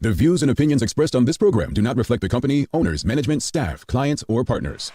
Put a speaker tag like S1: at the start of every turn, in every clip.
S1: The views and opinions expressed on this program do not reflect the company, owners, management, staff, clients, or partners.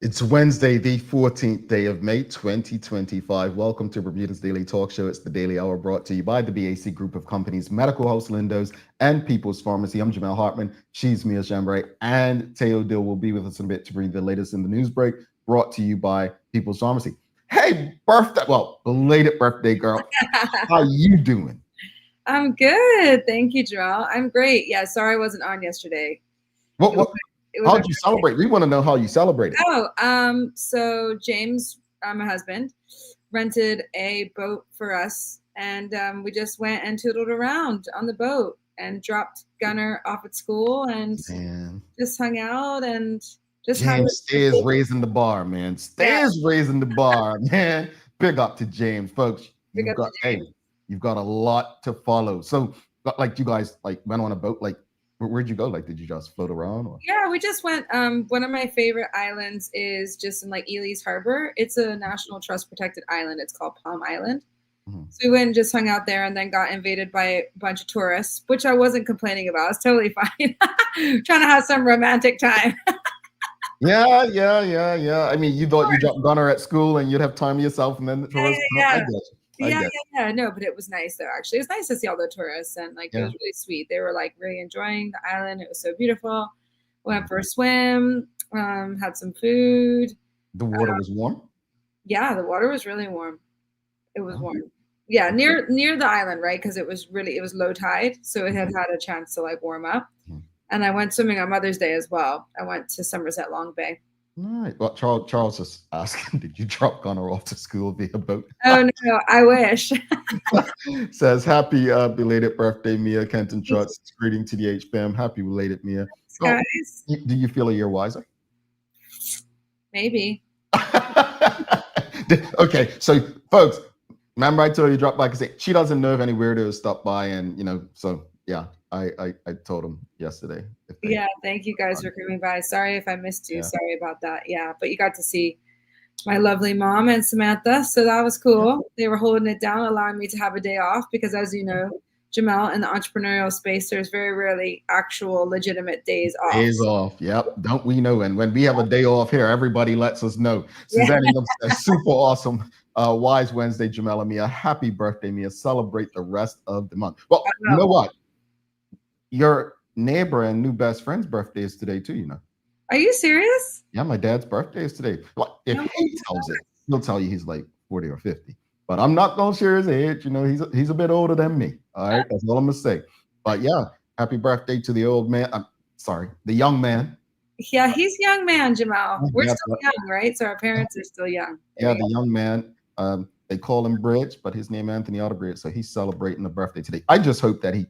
S2: It's Wednesday, the 14th day of May, 2025. Welcome to Bermuda's Daily Talk Show. It's the Daily Hour brought to you by the BAC Group of Companies, Medical House Lindos, and People's Pharmacy. I'm Jamel Hartman. She's Mia Jambray, and Teo Dill will be with us in a bit to bring the latest in the news break, brought to you by People's Pharmacy. Hey, belated birthday, girl. How you doing?
S3: I'm good. Thank you, Jamel. I'm great. Yeah, sorry I wasn't on yesterday.
S2: How'd you celebrate? We want to know how you celebrated.
S3: So James, my husband, rented a boat for us, and we just went and tootled around on the boat and dropped Gunner off at school and just hung out and just
S2: James stays raising the bar, man. Raising the bar, man. Big up to James, folks. You've got a lot to follow. So, like, you guys went on a boat, where'd you go? Did you just float around? Or?
S3: Yeah, we just went. One of my favorite islands is just in Ely's Harbor. It's a National Trust protected island. It's called Palm Island. Mm-hmm. So we went and just hung out there and then got invaded by a bunch of tourists, which I wasn't complaining about. I was totally fine. Trying to have some romantic time.
S2: Yeah. I mean, you thought you dropped Gunner at school and you'd have time to yourself, and then the tourists.
S3: Yeah. No, but it was nice though. Actually, it was nice to see all the tourists, and it was really sweet. They were really enjoying the island. It was so beautiful. Went for a swim. Had some food.
S2: The water was warm.
S3: Yeah, the water was really warm. It was warm. Yeah, near the island, right? Because it was low tide, so it had a chance to warm up. And I went swimming on Mother's Day as well. I went to Somerset Long Bay.
S2: All right. Well, Charles is asking, did you drop Gunner off to school via boat?
S3: Oh, no, I wish.
S2: Says, happy belated birthday, Mia. Kenton Trotz. Greeting to the H fam. Happy belated, Mia.
S3: Guys.
S2: Do you feel a year wiser?
S3: Maybe.
S2: Okay, so folks, remember I told you drop by because she doesn't know if any weirdos stop by, and so yeah. I told him yesterday.
S3: Yeah, thank you guys for coming by. Sorry if I missed you. Yeah. Sorry about that. Yeah, but you got to see my lovely mom and Samantha, so that was cool. Yeah. They were holding it down, allowing me to have a day off because, as you know, Jamel, in the entrepreneurial space, there's very rarely actual legitimate days off.
S2: Days off, yep. Don't we know? And when we have a day off here, everybody lets us know. Suzanne, a super awesome Wise Wednesday, Jamel and Mia. Happy birthday, Mia. Celebrate the rest of the month. Well, you know what? Your neighbor and new best friend's birthday is today too,
S3: Are you serious?
S2: Yeah, my dad's birthday is today. If he tells it, he'll tell you he's 40 or 50. But I'm not gonna share his age. He's a bit older than me. All right, that's all I'm gonna say. But yeah, happy birthday to the old man. I'm sorry, the young man.
S3: Yeah, he's a young man, Jamel. We're still young, right? So our parents are still young.
S2: Yeah, the young man. They call him Bridge, but his name Anthony Otterbridge. So he's celebrating a birthday today. I just hope that he,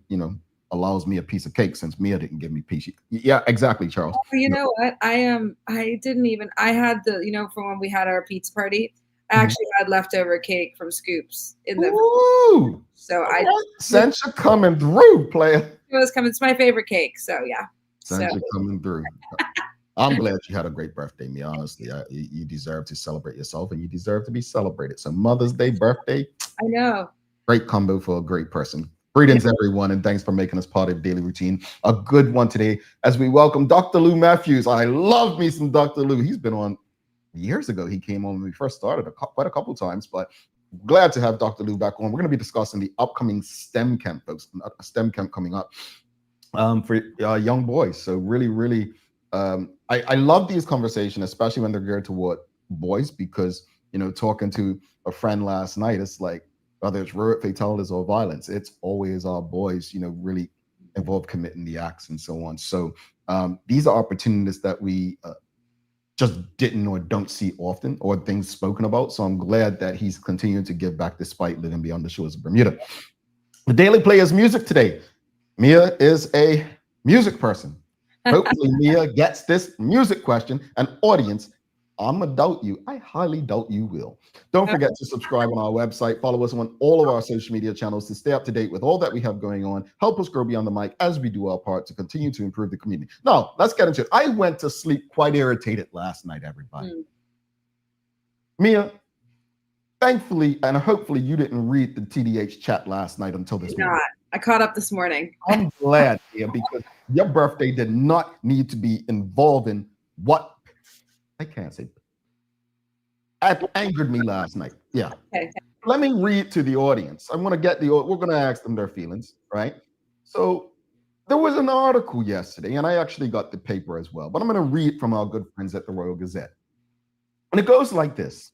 S2: allows me a piece of cake since Mia didn't give me piece. Yeah, exactly, Charles.
S3: Oh, you know what? I had for when we had our pizza party, I actually had leftover cake from Scoops in the.
S2: Ooh,
S3: so
S2: Sencha coming through, player.
S3: It was coming. It's my favorite cake. So yeah.
S2: Sencha coming through. I'm glad you had a great birthday, Mia. Honestly, you deserve to celebrate yourself, and you deserve to be celebrated. So Mother's Day, birthday.
S3: I know.
S2: Great combo for a great person. Greetings, everyone, and thanks for making us part of the daily routine. A good one today as we welcome Dr. Lou Matthews. I love me some Dr. Lou. He's been on years ago. He came on when we first started quite a couple times, but glad to have Dr. Lou back on. We're going to be discussing the upcoming STEM camp, folks. A STEM camp coming up for young boys. So really, I love these conversations, especially when they're geared toward boys, because talking to a friend last night, it's like whether it's road fatalities or violence, it's always our boys, really involved committing the acts and so on. So these are opportunities that we just didn't or don't see often, or things spoken about. So I'm glad that he's continuing to give back despite living beyond the shores of Bermuda. The Daily Players music today. Mia is a music person. Hopefully Mia gets this music question. An audience, I'm gonna doubt you. I highly doubt you will. Don't forget to subscribe on our website. Follow us on all of our social media channels to stay up to date with all that we have going on. Help us grow beyond the mic as we do our part to continue to improve the community. Now, let's get into it. I went to sleep quite irritated last night, everybody. Mia, thankfully and hopefully you didn't read the TDH chat last night until this morning.
S3: I caught up this morning.
S2: I'm glad, Mia, because your birthday did not need to be involving what I can't say. It angered me last night. Yeah.
S3: Okay.
S2: Let me read to the audience. We're going to ask them their feelings, right? So there was an article yesterday, and I actually got the paper as well, but I'm going to read from our good friends at the Royal Gazette. And it goes like this.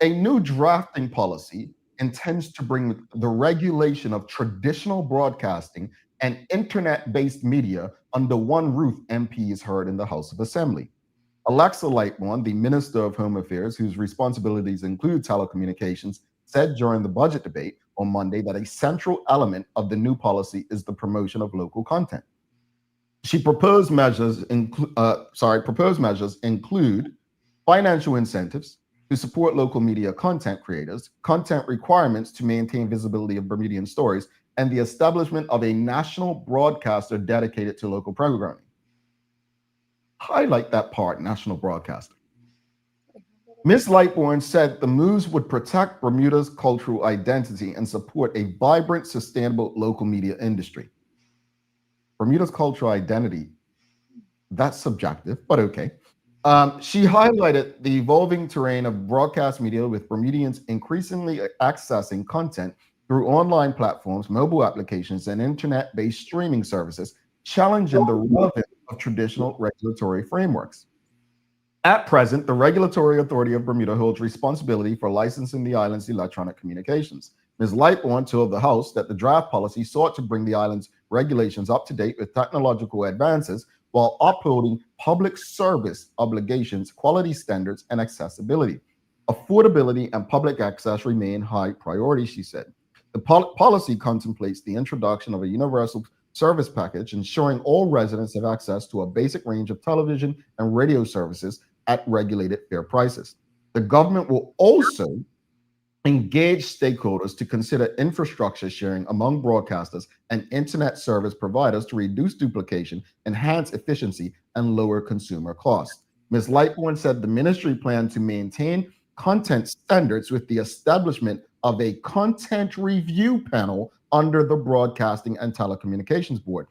S2: A new drafting policy intends to bring the regulation of traditional broadcasting and internet-based media under one roof, MPs heard in the House of Assembly. Alexa Lightbourne, the Minister of Home Affairs, whose responsibilities include telecommunications, said during the budget debate on Monday that a central element of the new policy is the promotion of local content. Proposed measures include financial incentives to support local media content creators, content requirements to maintain visibility of Bermudian stories, and the establishment of a national broadcaster dedicated to local programming. Highlight that part, national broadcaster. Ms. Lightbourne said the moves would protect Bermuda's cultural identity and support a vibrant, sustainable local media industry. Bermuda's cultural identity, that's subjective, but okay. She highlighted the evolving terrain of broadcast media, with Bermudians increasingly accessing content through online platforms, mobile applications, and internet-based streaming services, challenging the relevance of traditional regulatory frameworks. At present, the Regulatory Authority of Bermuda holds responsibility for licensing the island's electronic communications. Ms. Lightbourne told the House that the draft policy sought to bring the island's regulations up to date with technological advances while upholding public service obligations, quality standards, and accessibility. Affordability and public access remain high priorities, she said. The policy contemplates the introduction of a universal service package, ensuring all residents have access to a basic range of television and radio services at regulated fair prices. The government will also engage stakeholders to consider infrastructure sharing among broadcasters and internet service providers to reduce duplication, enhance efficiency, and lower consumer costs. Ms. Lightbourne said the ministry planned to maintain content standards with the establishment of a content review panel under the Broadcasting and Telecommunications Board.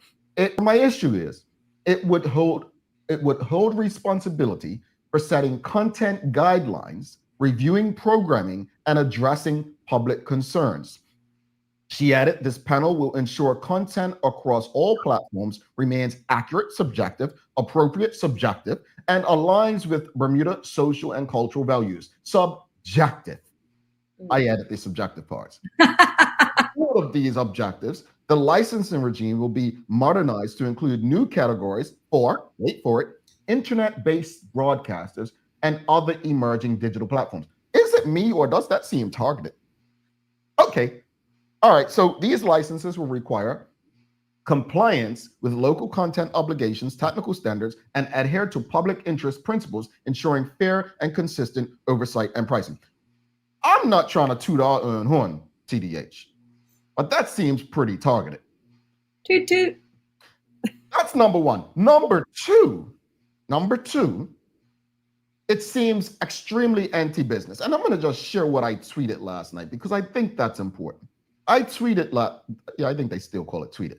S2: My issue is it would hold responsibility for setting content guidelines, reviewing programming, and addressing public concerns. She added, this panel will ensure content across all platforms remains accurate, subjective, appropriate, subjective, and aligns with Bermuda social and cultural values. Subjective. I added the subjective parts. All of these objectives, the licensing regime will be modernized to include new categories for, wait for it, internet-based broadcasters and other emerging digital platforms. Is it me, or does that seem targeted? Okay. All right. So these licenses will require compliance with local content obligations, technical standards, and adhere to public interest principles, ensuring fair and consistent oversight and pricing. I'm not trying to toot our own horn, TDH, but that seems pretty targeted.
S3: Toot toot.
S2: That's number one. Number two, it seems extremely anti-business. And I'm going to just share what I tweeted last night because I think that's important. I tweeted, I think they still call it tweeted.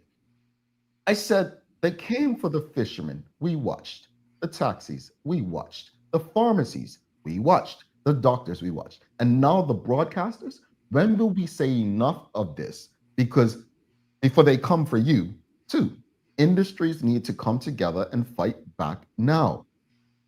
S2: I said, they came for the fishermen, we watched. The taxis, we watched. The pharmacies, we watched. the doctors we watch, and now the broadcasters. When will we say enough of this? Because before they come for you, too, industries need to come together and fight back now.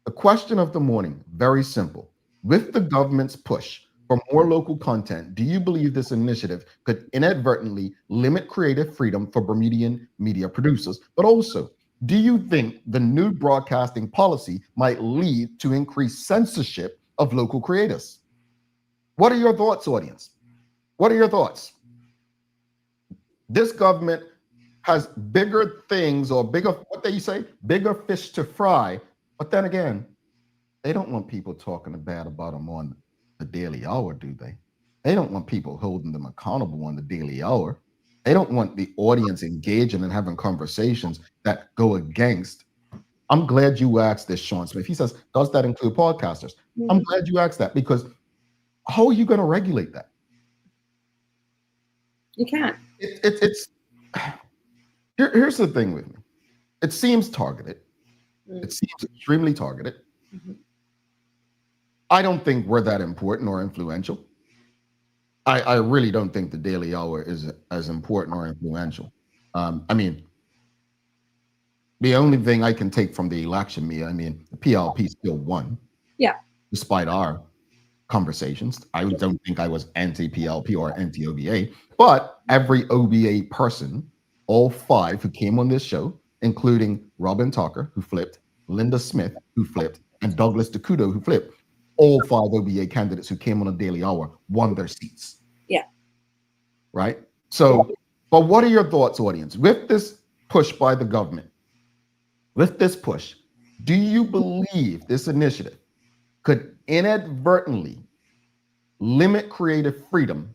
S2: The question of the morning, very simple. With the government's push for more local content, do you believe this initiative could inadvertently limit creative freedom for Bermudian media producers? But also, do you think the new broadcasting policy might lead to increased censorship of local creators? What are your thoughts, audience? What are your thoughts? This government has bigger things, or bigger, what they say, bigger fish to fry. But then again, they don't want people talking bad about them on the Daily Hour, do they? They don't want people holding them accountable on the Daily Hour. They don't want the audience engaging and having conversations that go against. I'm glad you asked this, Sean Smith. He says, does that include podcasters? I'm glad you asked that, because how are you going to regulate that?
S3: You can't.
S2: Here's the thing with me. It seems targeted. It seems extremely targeted. I don't think we're that important or influential. I really don't think the Daily Hour is as important or influential. I mean, the only thing I can take from the election, Mia, I mean, the PLP still won.
S3: Yeah.
S2: Despite our conversations. I don't think I was anti-PLP or anti-OBA, but every OBA person, all five who came on this show, including Robin Tucker, who flipped, Linda Smith, who flipped, and Douglas DeCudo, who flipped, all five OBA candidates who came on a Daily Hour won their seats.
S3: Yeah.
S2: Right? So, but what are your thoughts, audience? With this push by the government, with this push, do you believe this initiative could inadvertently limit creative freedom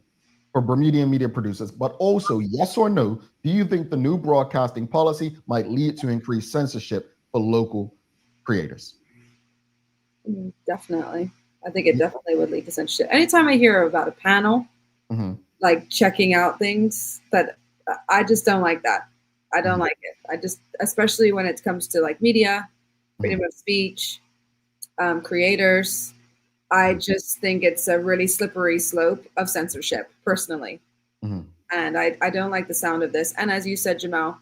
S2: for Bermudian media producers? But also, yes or no, do you think the new broadcasting policy might lead to increased censorship for local creators?
S3: Definitely. I think it definitely would lead to censorship. Anytime I hear about a panel, like checking out things, that I just don't like that. I don't like it. I just, especially when it comes to like media, freedom of speech, creators, I just think it's a really slippery slope of censorship, personally. And I don't like the sound of this. And as you said, Jamal,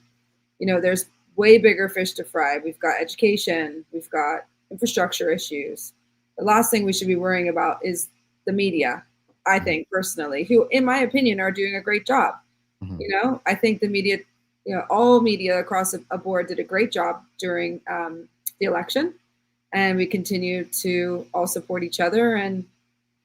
S3: you know, there's way bigger fish to fry. We've got education, we've got infrastructure issues. The last thing we should be worrying about is the media, I think, personally, who, in my opinion, are doing a great job. You know, I think the media, you know, all media across a board did a great job during the election. And we continue to all support each other. And,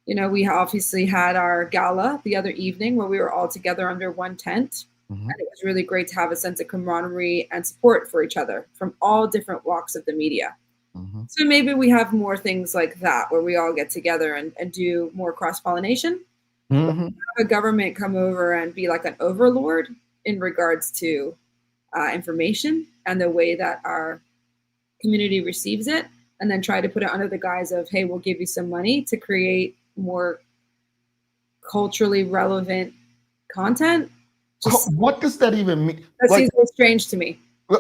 S3: you know, we obviously had our gala the other evening where we were all together under one tent. And it was really great to have a sense of camaraderie and support for each other from all different walks of the media. So maybe we have more things like that where we all get together and do more cross-pollination. Have a government come over and be like an overlord in regards to information and the way that our community receives it, and then try to put it under the guise of, hey, we'll give you some money to create more culturally relevant content.
S2: What does that even mean?
S3: That seems very strange to me.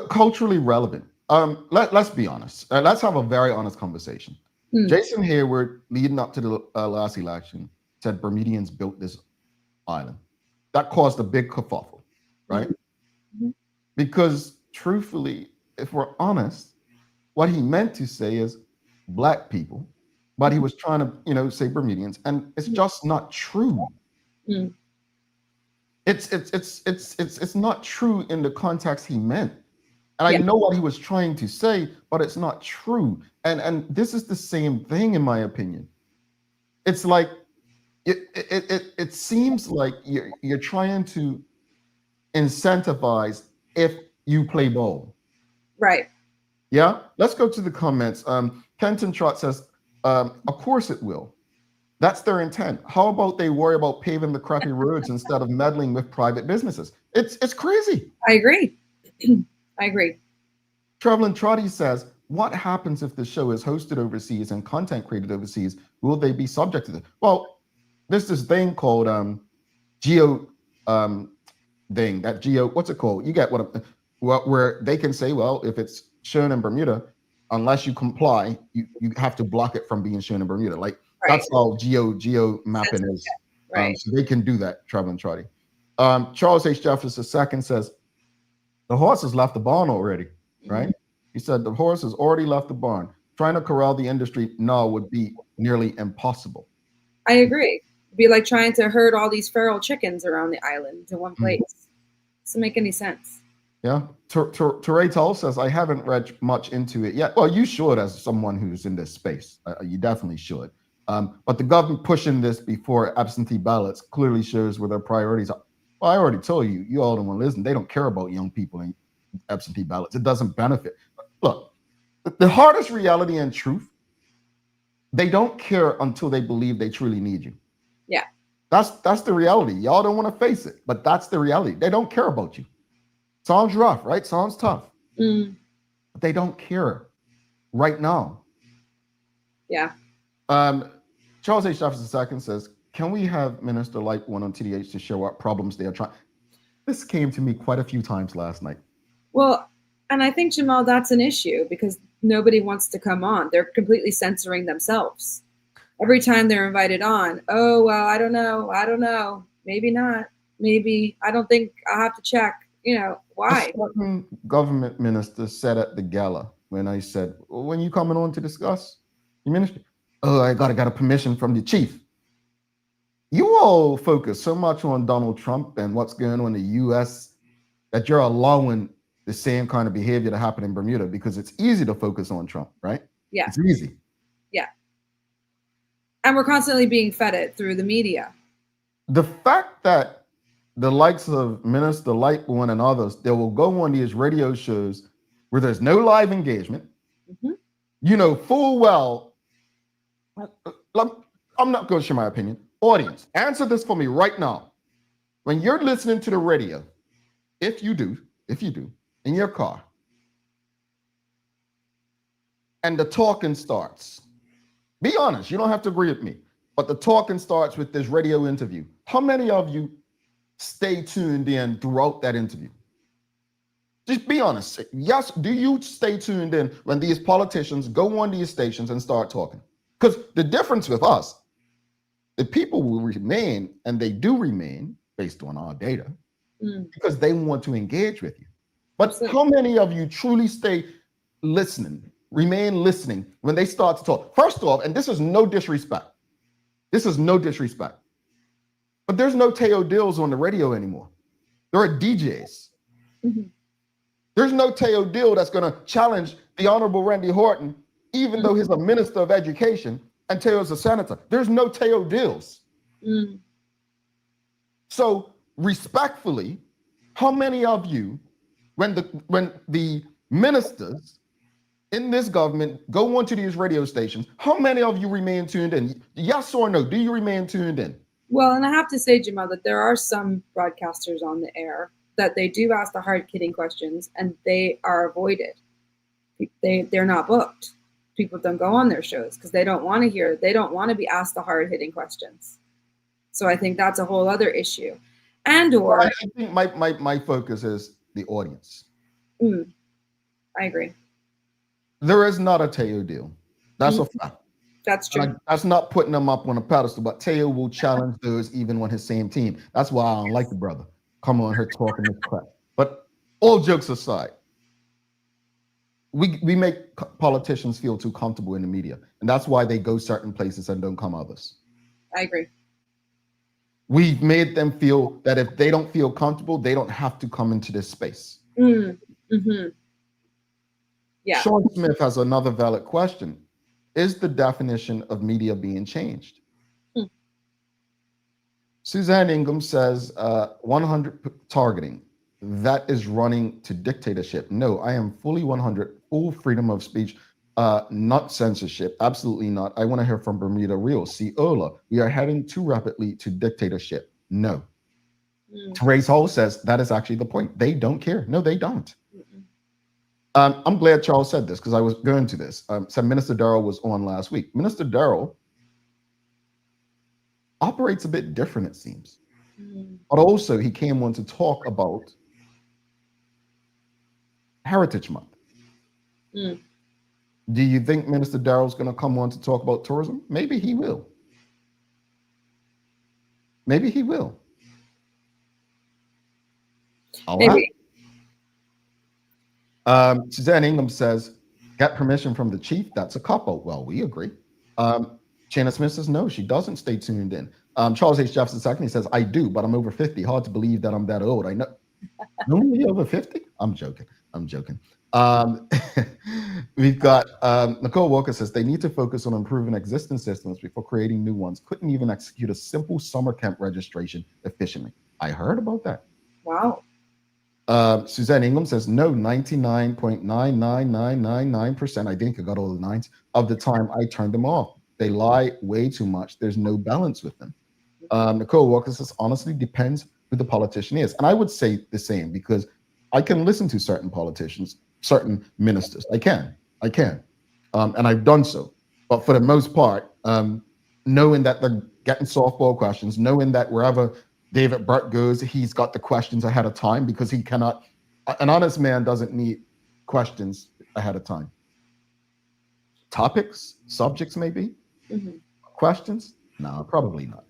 S2: Culturally relevant. Let's be honest. Let's have a very honest conversation. Jason Hayward, leading up to the last election, said Bermudians built this island. That caused a big kerfuffle, right? Because truthfully, if we're honest, what he meant to say is Black people, but he was trying to, you know, say Bermudians, and it's just not true. It's not true in the context he meant. And I know what he was trying to say, but it's not true. And this is the same thing, in my opinion. It's like it seems like you're trying to incentivize if you play ball.
S3: Right.
S2: Yeah. Let's go to the comments. Kenton Trot says, of course it will. That's their intent. How about they worry about paving the crappy roads instead of meddling with private businesses? It's crazy.
S3: I agree. I agree.
S2: Traveling Trotty says, what happens if the show is hosted overseas and content created overseas? Will they be subject to this? Well, there's this thing called geo thing, that geo, what's it called? You get where they can say, well, if it's shown in Bermuda, unless you comply, you have to block it from being shown in Bermuda. Like That's all geo mapping is.
S3: Right.
S2: So they can do that, Trevor and Trotty. Charles H. Jeffers II says, the horse has left the barn already, right?
S3: Mhm.
S2: He said the horse has already left the barn. Trying to corral the industry now would be nearly impossible.
S3: I agree. It'd be like trying to herd all these feral chickens around the island in one place. Doesn't make any sense.
S2: Yeah. Teray Tull says, I haven't read much into it yet. Well, you should, as someone who's in this space. You definitely should. But the government pushing this before absentee ballots clearly shows where their priorities are. Well, I already told you, you all don't want to listen. They don't care about young people and absentee ballots. It doesn't benefit. Look, the hardest reality and truth, they don't care until they believe they truly need you.
S3: Yeah.
S2: That's the reality. Y'all don't want to face it, but that's the reality. They don't care about you. Sounds rough, right? Sounds tough.
S3: Mm.
S2: But they don't care right now.
S3: Yeah.
S2: Charles H. Jefferson II says, can we have Minister Light one on TDH to share what problems they are trying? This came to me quite a few times last night.
S3: Well, and I think, Jamal, that's an issue because nobody wants to come on. They're completely censoring themselves. Every time they're invited on, oh, well, I don't know. Maybe not. Maybe. I don't think I'll have to check. You know, why?
S2: A certain government minister said at the gala when I said, well, when you coming on to discuss your ministry? Oh, I got a permission from the chief. You all focus so much on Donald Trump and what's going on in the U.S. that you're allowing the same kind of behavior to happen in Bermuda because it's easy to focus on Trump, right?
S3: Yeah.
S2: It's easy.
S3: Yeah. And we're constantly being fed it through the media.
S2: The fact that the likes of Minister Lightborn and others, they will go on these radio shows where there's no live engagement. Mm-hmm. You know full well, I'm not going to share my opinion. Audience, answer this for me right now. When you're listening to the radio, if you do, in your car, and the talking starts, be honest, you don't have to agree with me, but the talking starts with this radio interview. How many of you stay tuned in throughout that interview? Just be honest. Yes, do you stay tuned in when these politicians go on these stations and start talking? Because the difference with us, the people will remain, and they do remain based on our data, because they want to engage with you. But how many of you truly stay listening, remain listening when they start to talk? First off, and this is no disrespect. This is no disrespect. But there's no Teo Dills on the radio anymore. There are DJs. Mm-hmm. There's no Teo Dill that's going to challenge the Honorable Randy Horton, even though he's a minister of education and Teo's a senator. There's no Teo Dills. Mm. So respectfully, how many of you, when the ministers in this government go onto these radio stations, how many of you remain tuned in? Yes or no? Do you remain tuned in?
S3: Well, and I have to say, Jamal, that there are some broadcasters on the air that they do ask the hard-hitting questions and they are avoided. They're not booked. People don't go on their shows because they don't want to be asked the hard-hitting questions. So I think that's a whole other issue. I
S2: think my focus is the audience.
S3: I agree.
S2: There is not a Teo deal. That's a fact.
S3: That's true.
S2: That's not putting them up on a pedestal, but Teo will challenge those even on his same team. That's why I don't like the brother. Come on here talking this crap. But all jokes aside, we make politicians feel too comfortable in the media, and that's why they go certain places and don't come others.
S3: I agree.
S2: We've made them feel that if they don't feel comfortable, they don't have to come into this space. Mm-hmm. Yeah. Sean Smith has another valid question. Is the definition of media being changed? Suzanne Ingham says 100 targeting. That is running to dictatorship. No, I am fully 100, full freedom of speech, not censorship. Absolutely not. I want to hear from Bermuda Real. See, Ola, we are heading too rapidly to dictatorship. No. Therese Hall says that is actually the point. They don't care. No, they don't. I'm glad Charles said this because I was going to this. So Minister Darrell was on last week. Minister Darrell operates a bit different, it seems. But also he came on to talk about Heritage Month. Do you think Minister Darrell's going to come on to talk about tourism? Maybe he will. Maybe he will.
S3: Maybe.
S2: Suzanne Ingham says, get permission from the chief. That's a cop-out. Well, we agree. Shanna Smith says, no, she doesn't. Stay tuned in. Charles H. Jefferson II, he says, I do, but I'm over 50. Hard to believe that I'm that old. I know. Only over 50? I'm joking. We've got Nicole Walker says, they need to focus on improving existing systems before creating new ones. Couldn't even execute a simple summer camp registration efficiently. I heard about that.
S3: Wow.
S2: Suzanne Ingham says, no, 99.99999%, I think I got all the nines, of the time I turned them off. They lie way too much. There's no balance with them. Nicole Walker says, honestly, depends who the politician is. And I would say the same, because I can listen to certain politicians, certain ministers. I can. And I've done so. But for the most part, knowing that they're getting softball questions, knowing that wherever David Burt goes, he's got the questions ahead of time, because he cannot, an honest man doesn't need questions ahead of time. Topics, subjects, maybe. Questions? No, probably not.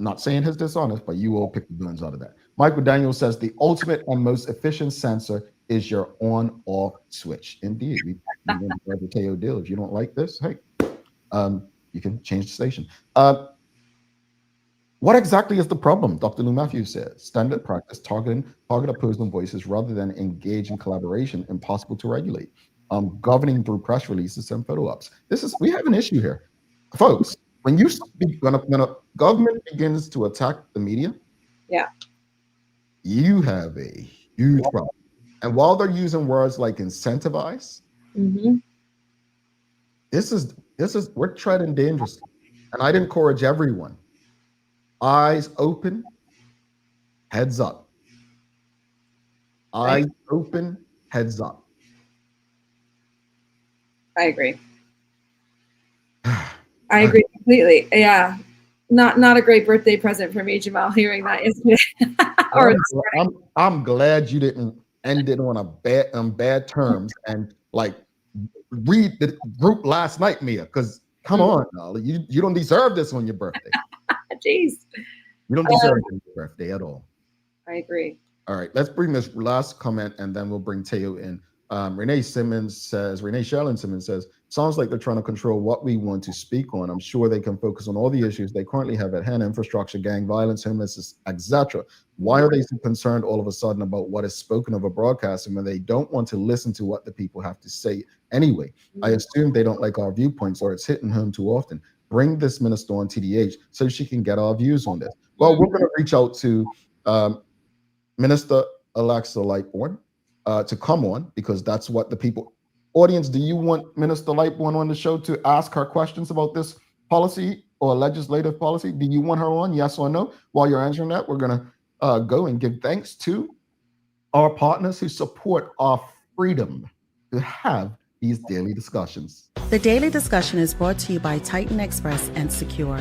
S2: Not saying he's dishonest, but you all pick the guns out of that. Michael Daniel says the ultimate and most efficient sensor is your on-off switch. Indeed, we went to Teo deal. If you don't like this, hey, you can change the station. What exactly is the problem? Dr. Lou Matthews said, standard practice, target opposing voices rather than engage in collaboration, impossible to regulate. Governing through press releases and photo ops. We have an issue here. Folks, when a government begins to attack the media, you have a huge problem. And while they're using words like incentivize, we're treading dangerously. And I'd encourage everyone, eyes open, heads up. Eyes open, heads up.
S3: I agree. I agree completely. Yeah. Not a great birthday present for me, Jamal, hearing that yesterday.
S2: I'm glad you didn't end it on bad terms and like read the group last night, Mia, because come on, you don't deserve this on your birthday.
S3: Jeez.
S2: You don't deserve it on your birthday at all.
S3: I agree.
S2: All right, let's bring this last comment and then we'll bring Teo in. Renee Sherlin Simmons says, sounds like they're trying to control what we want to speak on. I'm sure they can focus on all the issues they currently have at hand: infrastructure, gang violence, homelessness, etc. Why are they so concerned all of a sudden about what is spoken of a broadcasting when they don't want to listen to what the people have to say anyway? I assume they don't like our viewpoints or it's hitting home too often. Bring this minister on TDH so she can get our views on this. Well, we're going to reach out to Minister Alexa Lightbourne to come on, because that's what the people. Audience, do you want Minister Lightbourne on the show to ask her questions about this policy or legislative policy? Do you want her on, yes or no? While you're answering that, we're going to go and give thanks to our partners who support our freedom to have these daily discussions.
S4: The Daily Discussion is brought to you by Titan Express and Secure.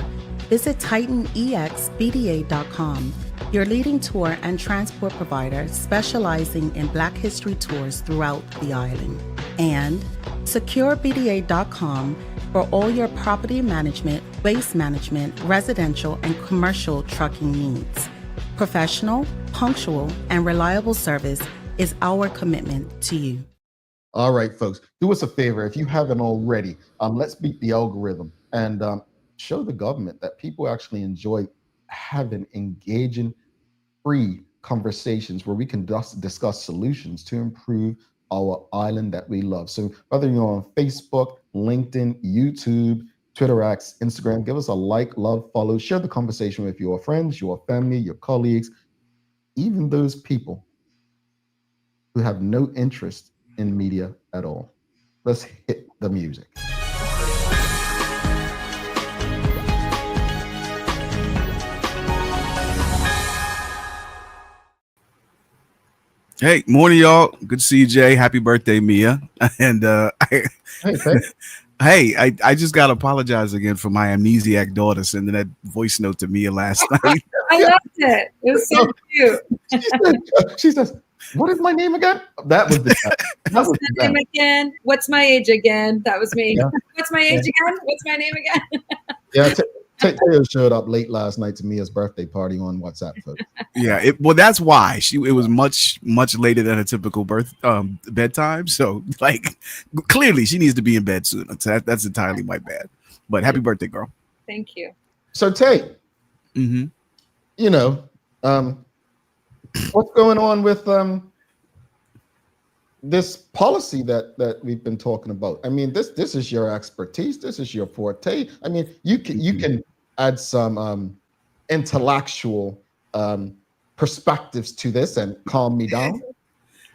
S4: Visit TitanEXBDA.com, your leading tour and transport provider specializing in Black History tours throughout the island. And SecureBDA.com for all your property management, waste management, residential, and commercial trucking needs. Professional, punctual, and reliable service is our commitment to you.
S2: All right, folks, do us a favor. If you haven't already, let's beat the algorithm and show the government that people actually enjoy having engaging, free conversations where we can discuss solutions to improve our island that we love. So whether you're on Facebook, LinkedIn, YouTube, Twitter X, Instagram, give us a like, love, follow, share the conversation with your friends, your family, your colleagues, even those people who have no interest in media at all. Let's hit the music.
S5: Hey, morning, y'all. Good to see you, Jay. Happy birthday, Mia. And I just got to apologize again for my amnesiac daughter sending that voice note to Mia last night.
S3: I loved it. It was so cute.
S2: She says, what is my name again? That was the
S3: What's my name again? What's my age again? That was me.
S2: Yeah.
S3: What's my age again? What's my name again?
S2: Yeah, Teo showed up late last night to Mia's birthday party on WhatsApp, folks.
S5: Yeah, well, that's why it was much later than a typical bedtime. So, like, clearly she needs to be in bed soon. That's entirely my bad. But happy birthday, girl.
S3: Thank you.
S2: So, Tay, you know, what's going on with this policy that we've been talking about? I mean, this is your expertise. This is your forte. I mean, you can add some intellectual perspectives to this and calm me down.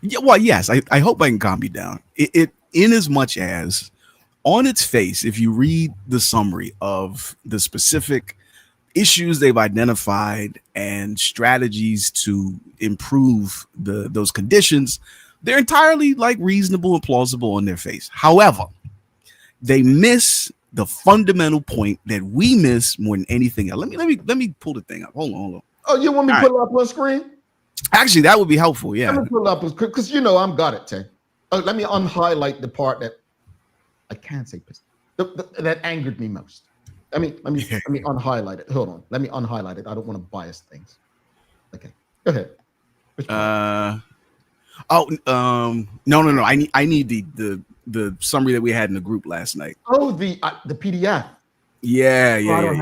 S5: Yeah, well, yes, I hope I can calm you down. It in as much as on its face, if you read the summary of the specific issues they've identified and strategies to improve those conditions, they're entirely like reasonable and plausible on their face. However, they miss the fundamental point that we miss more than anything else. Let me pull the thing up. Hold on.
S2: Oh, you want me to put it up on screen?
S5: Actually, that would be helpful. Yeah.
S2: Let me pull it up because I'm got it, Tay. Let me unhighlight the part that I can't say that angered me most. Let me unhighlight it. Hold on. Let me unhighlight it. I don't want to bias things. Okay. Go ahead. No. I need the summary that we had in the group last night. Oh, the PDF.
S5: Yeah.
S2: I don't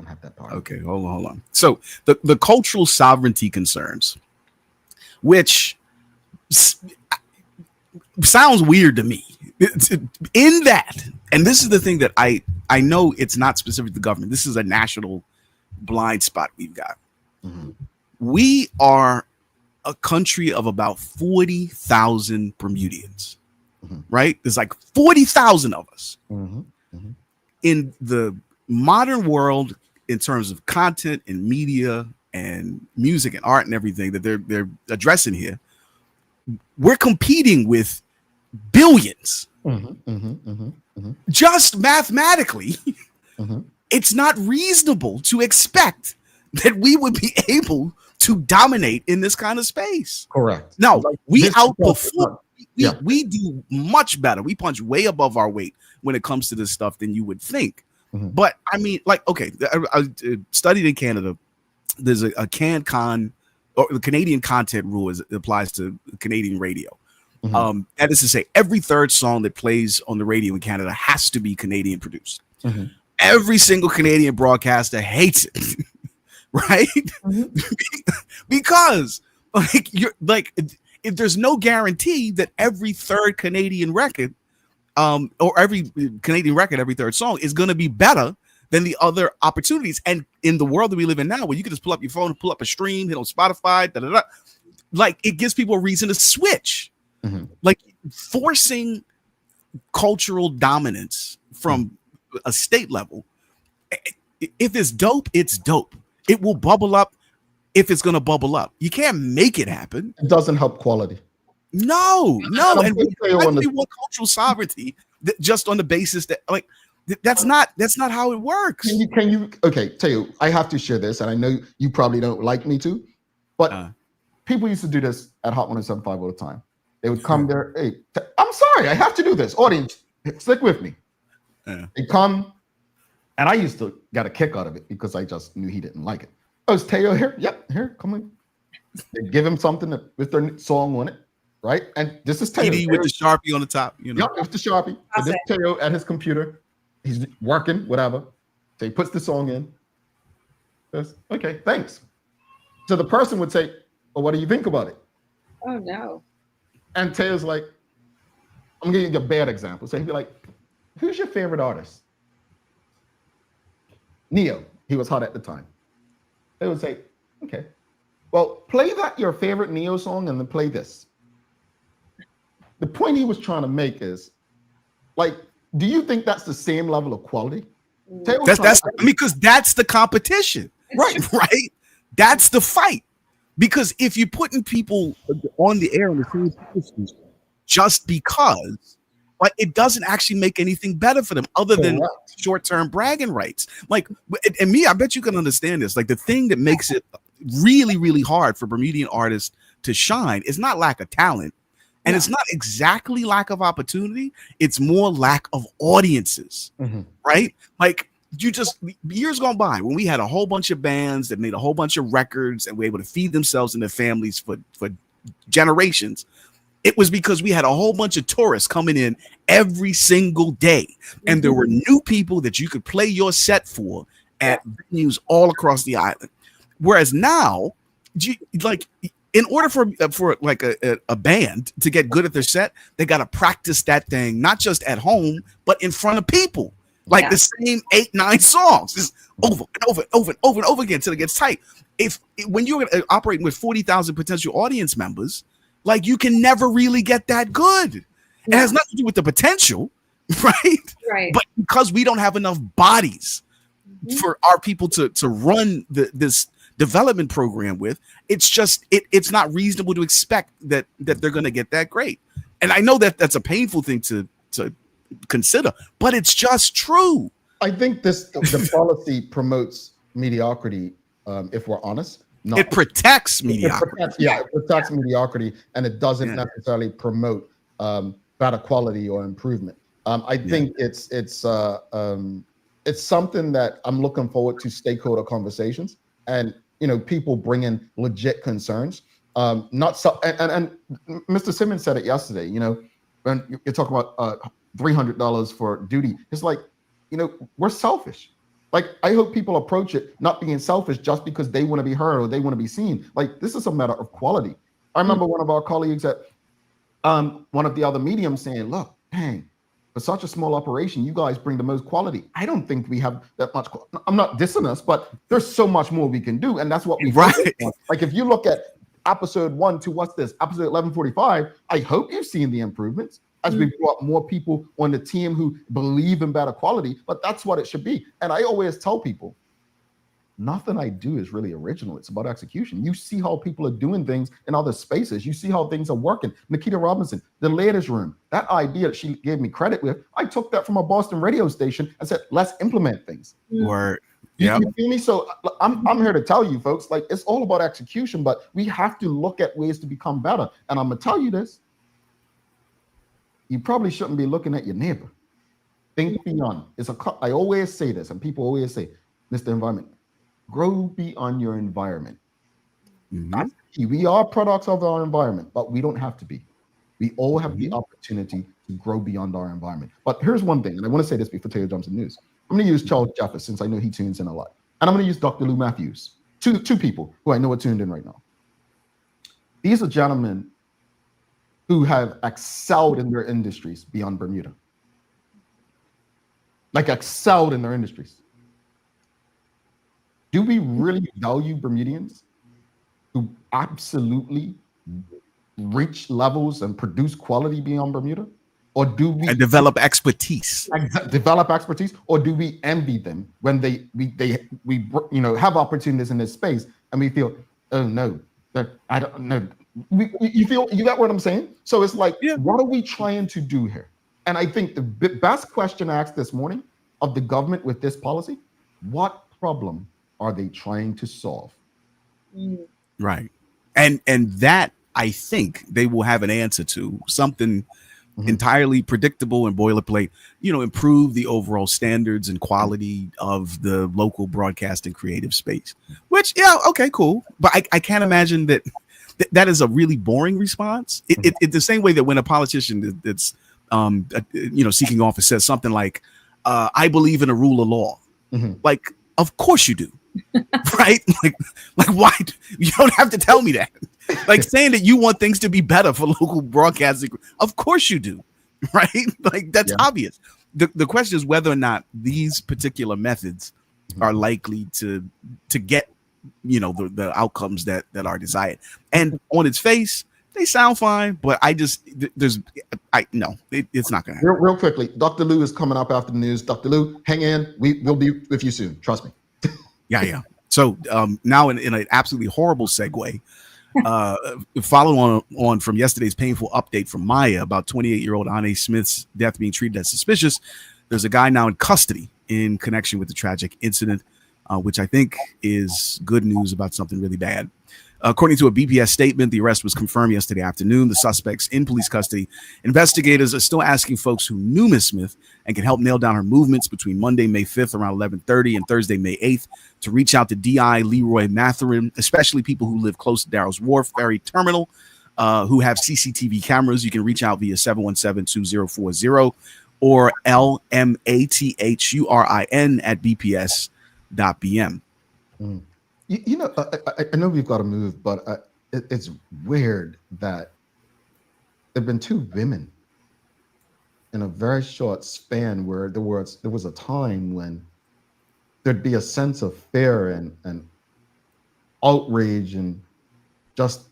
S2: have that part.
S5: Okay, hold on. So the cultural sovereignty concerns, which sounds weird to me. In that, and this is the thing that I know it's not specific to the government. This is a national blind spot we've got. Mm-hmm. We are a country of about 40,000 Bermudians, right? There's like 40,000 of us. In the modern world, in terms of content and media and music and art and everything that they're addressing here, we're competing with billions. Just mathematically, it's not reasonable to expect that we would be able to dominate in this kind of space.
S2: Correct.
S5: No, we outperform. We do much better. We punch way above our weight when it comes to this stuff than you would think. But I mean, like, okay, I studied in Canada. There's a CanCon, or the Canadian content rule it applies to Canadian radio. That is to say, every third song that plays on the radio in Canada has to be Canadian produced. Every single Canadian broadcaster hates it, right? Because if there's no guarantee that every third Canadian record, or every Canadian record, every third song is going to be better than the other opportunities. And in the world that we live in now, where you can just pull up your phone, pull up a stream, hit on Spotify, like it gives people a reason to switch. Like forcing cultural dominance from a state level. If it's dope, it's dope. It will bubble up if it's going to bubble up. You can't make it happen.
S2: It doesn't help quality.
S5: No. And we want cultural sovereignty just on the basis that, like, that's not how it works.
S2: Can you? Okay, Teo, I have to share this, and I know you probably don't like me to, but people used to do this at Hot 107.5 all the time. They would come there. Hey, I'm sorry, I have to do this. Audience, stick with me. They come, and I used to get a kick out of it because I just knew he didn't like it. Oh, is Teo here? Yep, here, come on. They give him something with their song on it, right? And this is Teo.
S5: With the Sharpie on the top, you know.
S2: Yep, with the Sharpie. And this is Teo at his computer. He's working, whatever. So he puts the song in. Says, okay, thanks. So the person would say, well, what do you think about it?
S3: Oh, no.
S2: And Teo's like, I'm giving you a bad example. So he'd be like, who's your favorite artist? Neo. He was hot at the time. They would say, okay, well, play that your favorite Neo song and then play this. The point he was trying to make is, like, do you think that's the same level of quality? Because that's the competition, right? That's the fight. Because if you're putting people on the air on the same positions just because, like, it doesn't actually make anything better for them other than short-term bragging rights. Like, and me, I bet you can understand this. Like, the thing that makes it really, really hard for Bermudian artists to shine is not lack of talent. And it's not exactly lack of opportunity. It's more lack of audiences, right? Like,
S5: years gone by when we had a whole bunch of bands that made a whole bunch of records and were able to feed themselves and their families for generations. It was because we had a whole bunch of tourists coming in every single day, and there were new people that you could play your set for at venues all across the island. Whereas now, in order for like a band to get good at their set, they got to practice that thing not just at home but in front of people, like the same 8-9 songs, just over and over again until it gets tight. When you're operating with 40,000 potential audience members, like you can never really get that good. It has nothing to do with the potential, right? But because we don't have enough bodies for our people to run this development program with, it's not reasonable to expect that they're going to get that great. And I know that that's a painful thing to consider, but it's just true.
S2: I think the policy promotes mediocrity. If we're honest,
S5: it protects mediocrity.
S2: It protects mediocrity, and it doesn't necessarily promote better quality or improvement. I think it's something that I'm looking forward to stakeholder conversations and people bring in legit concerns. Not so, and Mr. Simmons said it yesterday. When you're talking about $300 for duty, it's like we're selfish. Like, I hope people approach it not being selfish just because they want to be heard or they want to be seen. Like, this is a matter of quality. I remember one of our colleagues at one of the other mediums saying, look, dang, for such a small operation, you guys bring the most quality. I don't think we have that much. I'm not dissing us, but there's so much more we can do. And that's what we focus on. Like, if you look at episode 1 to episode 1145, I hope you've seen the improvements as we brought more people on the team who believe in better quality, but that's what it should be. And I always tell people, nothing I do is really original. It's about execution. You see how people are doing things in other spaces. You see how things are working. Nikita Robinson, the Ladies Room, that idea that she gave me credit with, I took that from a Boston radio station and said, let's implement things.
S5: Word.
S2: You feel me? So I'm here to tell you folks, like, it's all about execution, but we have to look at ways to become better. And I'm gonna tell you this, you probably shouldn't be looking at your neighbor. Think beyond. I always say this, and people always say, Mr. Environment, grow beyond your environment. We are products of our environment, but we don't have to be. We all have the opportunity to grow beyond our environment. But here's one thing, and I want to say this before Taylor jumps in news. I'm going to use Charles Jeffers, since I know he tunes in a lot. And I'm going to use Dr. Lou Matthews, two people who I know are tuned in right now. These are gentlemen who have excelled in their industries beyond Bermuda. Like, excelled in their industries. Do we really value Bermudians who absolutely reach levels and produce quality beyond Bermuda? Or do we
S5: develop expertise?
S2: Or do we envy them when we have opportunities in this space and we feel, oh no, I don't know. You got what I'm saying? So it's like, what are we trying to do here? And I think the best question asked this morning of the government with this policy, what problem are they trying to solve?
S5: Right. And that, I think they will have an answer to something entirely predictable and boilerplate, improve the overall standards and quality of the local broadcasting creative space, which, okay, cool. But I can't imagine that is a really boring response. It's the same way that when a politician that's seeking office says something like, I believe in a rule of law. Like, of course you do. Right? Like why? You don't have to tell me that. Like, saying that you want things to be better for local broadcasting, of course you do. Right? Like, that's obvious. The question is whether or not these particular methods are likely to get the outcomes that are desired. And on its face, they sound fine, but it's not gonna happen.
S2: Real quickly, Dr. Lou is coming up after the news. Dr. Lou, hang in. We'll be with you soon. Trust me. Yeah.
S5: So now in an absolutely horrible segue, following on from yesterday's painful update from Maya about 28-year-old Ane Smith's death being treated as suspicious, there's a guy now in custody in connection with the tragic incident, which I think is good news about something really bad. According to a BPS statement, the arrest was confirmed yesterday afternoon. The suspect's in police custody. Investigators are still asking folks who knew Miss Smith and can help nail down her movements between Monday, May 5th around 11:30 and Thursday, May 8th to reach out to DI Leroy Matherin, especially people who live close to Darrow's Wharf Ferry Terminal, who have CCTV cameras. You can reach out via 717-2040 or lmathurin@bps.bm.
S2: You know, I know we've got to move, but it's weird that there've been two women in a very short span where there was a time when there'd be a sense of fear and outrage and just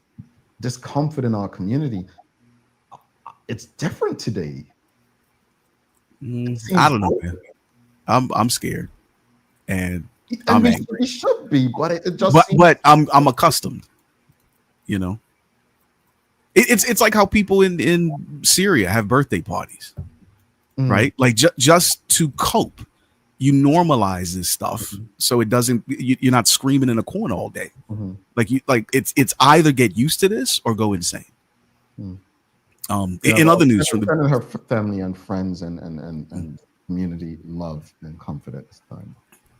S2: discomfort in our community. It's different today.
S5: I don't know, man. I'm scared, and
S2: we should be, but it just
S5: but I'm accustomed. You know, it's like how people in Syria have birthday parties, right? Like just to cope, you normalize this stuff so it doesn't. You're not screaming in a corner all day. It's either get used to this or go insane. In other news from
S2: her family and friends and community love and comfort at this time.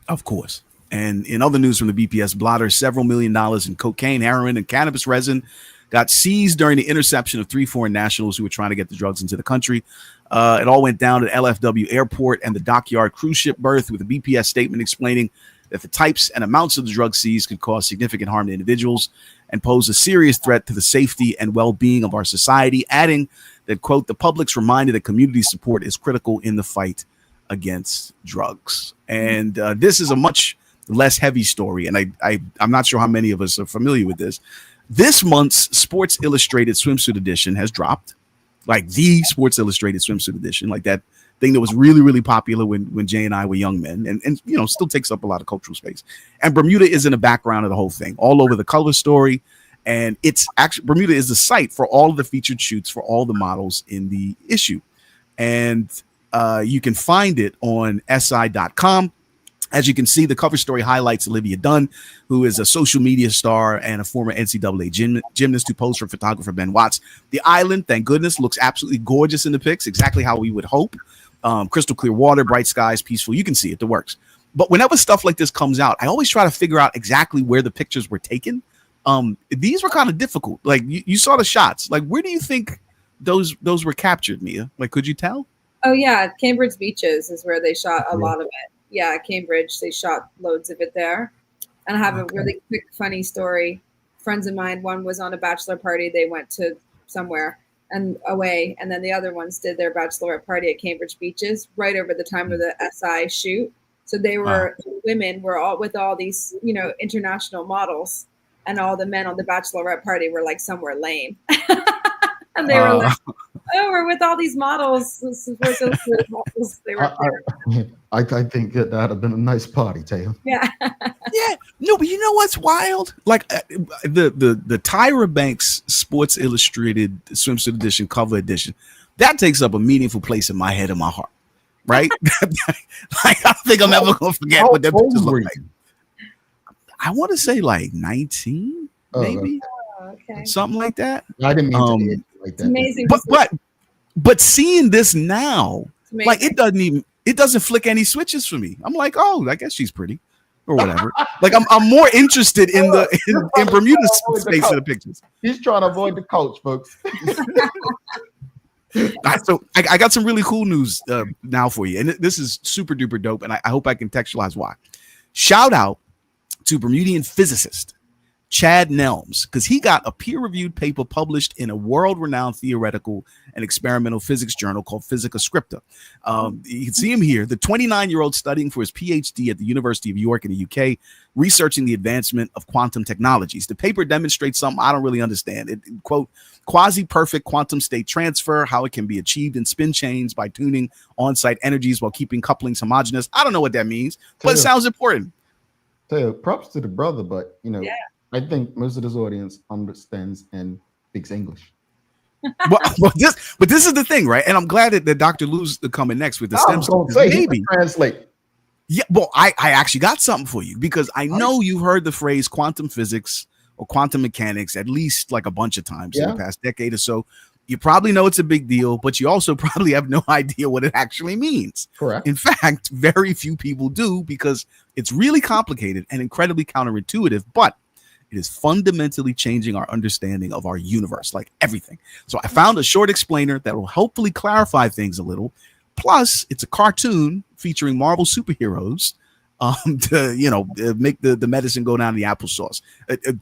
S5: Of course. And in other news from the BPS blotter, several $1 million in cocaine, heroin, and cannabis resin got seized during the interception of 3 foreign nationals who were trying to get the drugs into the country. It all went down at LFW Airport and the dockyard cruise ship berth, with a BPS statement explaining that the types and amounts of the drug seized could cause significant harm to individuals and pose a serious threat to the safety and well-being of our society, adding that, quote, the public's reminded that community support is critical in the fight against drugs. And this is a much less heavy story, and I'm not sure how many of us are familiar with this. This month's Sports Illustrated swimsuit edition has dropped, like the Sports Illustrated swimsuit edition, like that thing that was really, really popular when Jay and I were young men, and you know, still takes up a lot of cultural space. And Bermuda is in the background of the whole thing, all over the cover story. And it's actually, Bermuda is the site for all of the featured shoots for all the models in the issue. And you can find it on si.com. As you can see, the cover story highlights Olivia Dunn, who is a social media star and a former NCAA gymnast who posed for photographer Ben Watts. The island, thank goodness, looks absolutely gorgeous in the pics, exactly how we would hope. Crystal clear water, bright skies, peaceful. You can see it, the works. But whenever stuff like this comes out, I always try to figure out exactly where the pictures were taken. These were kind of difficult. Like you saw the shots. Like, where do you think those were captured, Mia? Like, could you tell?
S3: Oh yeah, Cambridge beaches is where they shot a lot of it. Yeah, Cambridge, they shot loads of it there. And I have a really quick, funny story. Friends of mine, one was on a bachelor party. They went to somewhere and away. And then the other ones did their bachelorette party at Cambridge beaches right over the time of the SI shoot. So they were, women were all with all these, you know, international models. And all the men on the bachelorette party were like somewhere lame. And they were like, oh, we're with all these models. They were
S2: I think that'd have been a nice party, Taylor.
S3: Yeah.
S5: Yeah. No, but you know what's wild? Like the Tyra Banks Sports Illustrated swimsuit edition, cover edition, that takes up a meaningful place in my head and my heart. Right? Like, I think I'm never gonna forget what that pictures look like. I want to say like 19, maybe.
S3: Okay.
S5: Something like that.
S2: I didn't mean to like that.
S3: Amazing.
S5: But seeing this now, like it doesn't flick any switches for me. I'm like, oh, I guess she's pretty or whatever. Like I'm more interested in in Bermuda's space of the pictures.
S2: He's trying to avoid the coach, folks.
S5: So I got some really cool news now for you, and this is super duper dope, and I hope I can contextualize why. Shout out to Bermudian physicist Chad Nelms, because he got a peer-reviewed paper published in a world-renowned theoretical and experimental physics journal called Physica Scripta. You can see him here. The 29-year-old studying for his PhD at the University of York in the UK, researching the advancement of quantum technologies. The paper demonstrates something I don't really understand. It, quote, quasi-perfect quantum state transfer, how it can be achieved in spin chains by tuning on-site energies while keeping couplings homogeneous. I don't know what that means, but it sounds important.
S2: So props to the brother, but, you know, I think most of this audience understands and speaks English.
S5: But this is the thing, right? And I'm glad that Dr. Lou's coming next with the STEM stuff.
S2: Maybe translate.
S5: Yeah, well, I actually got something for you, because I know you've heard the phrase quantum physics or quantum mechanics at least like a bunch of times in the past decade or so. You probably know it's a big deal, but you also probably have no idea what it actually means.
S2: Correct.
S5: In fact, very few people do, because it's really complicated and incredibly counterintuitive, but it is fundamentally changing our understanding of our universe, like everything. So I found a short explainer that will hopefully clarify things a little. Plus, it's a cartoon featuring Marvel superheroes to make the medicine go down the applesauce.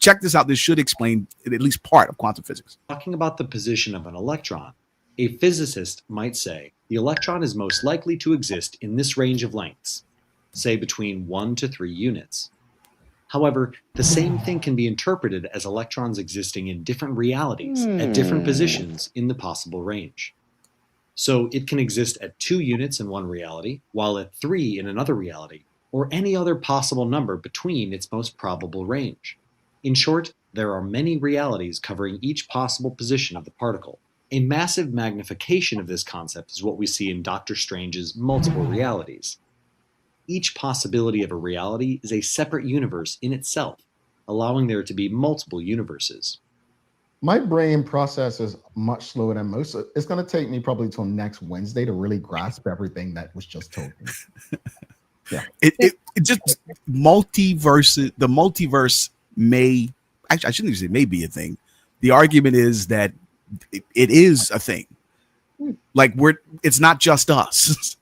S5: Check this out. This should explain at least part of quantum physics.
S6: Talking about the position of an electron, a physicist might say the electron is most likely to exist in this range of lengths, say between 1 to 3 units. However, the same thing can be interpreted as electrons existing in different realities at different positions in the possible range. So it can exist at 2 units in one reality, while at 3 in another reality, or any other possible number between its most probable range. In short, there are many realities covering each possible position of the particle. A massive magnification of this concept is what we see in Dr. Strange's multiple realities. Each possibility of a reality is a separate universe in itself, allowing there to be multiple universes.
S2: My brain processes much slower than most. So it's going to take me probably till next Wednesday to really grasp everything that was just told me. Yeah.
S5: It just multiverse. The multiverse may, actually, I shouldn't even say may be a thing. The argument is that it is a thing. Like it's not just us.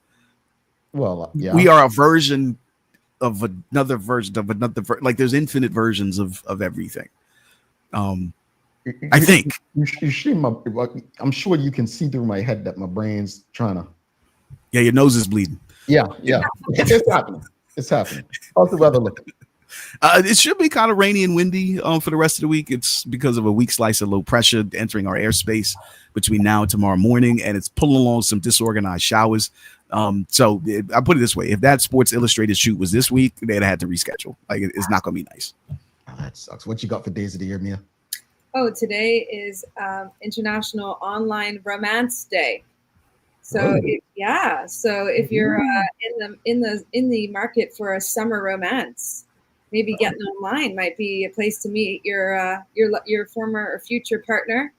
S2: Well, yeah.
S5: We are a version of another version of another. Like there's infinite versions of everything. I think
S2: you see I'm sure you can see through my head that my brain's trying to.
S5: Yeah, your nose is bleeding.
S2: Yeah. It's happening. It's happening. How's the weather looking?
S5: It should be kind of rainy and windy for the rest of the week. It's because of a weak slice of low pressure entering our airspace between now and tomorrow morning, and it's pulling along some disorganized showers. So I put it this way: if that Sports Illustrated shoot was this week, they'd have had to reschedule. Like it's not going to be nice.
S2: Oh, that sucks. What you got for days of the year, Mia?
S3: Oh, today is International Online Romance Day. So so if you're in the market for a summer romance, maybe getting online might be a place to meet your former or future partner.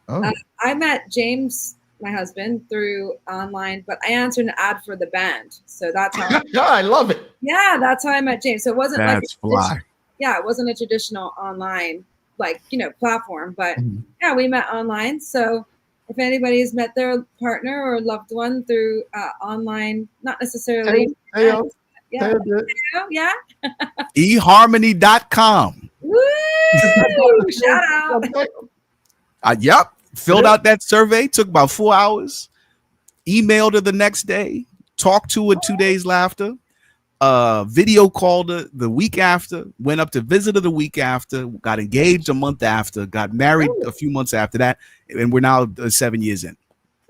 S3: I met James, my husband, through online, but I answered an ad for the band, so that's how.
S2: I love it.
S3: Yeah, that's how I met James. So it wasn't it wasn't a traditional online platform, but we met online. So if anybody has met their partner or loved one through online, not necessarily.
S5: eHarmony.com.
S3: Woo! Shout out.
S5: Yep. Filled out that survey. Took about 4 hours. Emailed her the next day. Talked to her 2 days after. Video called her the week after. Went up to visit her the week after. Got engaged a month after. Got married a few months after that. And we're now 7 years in.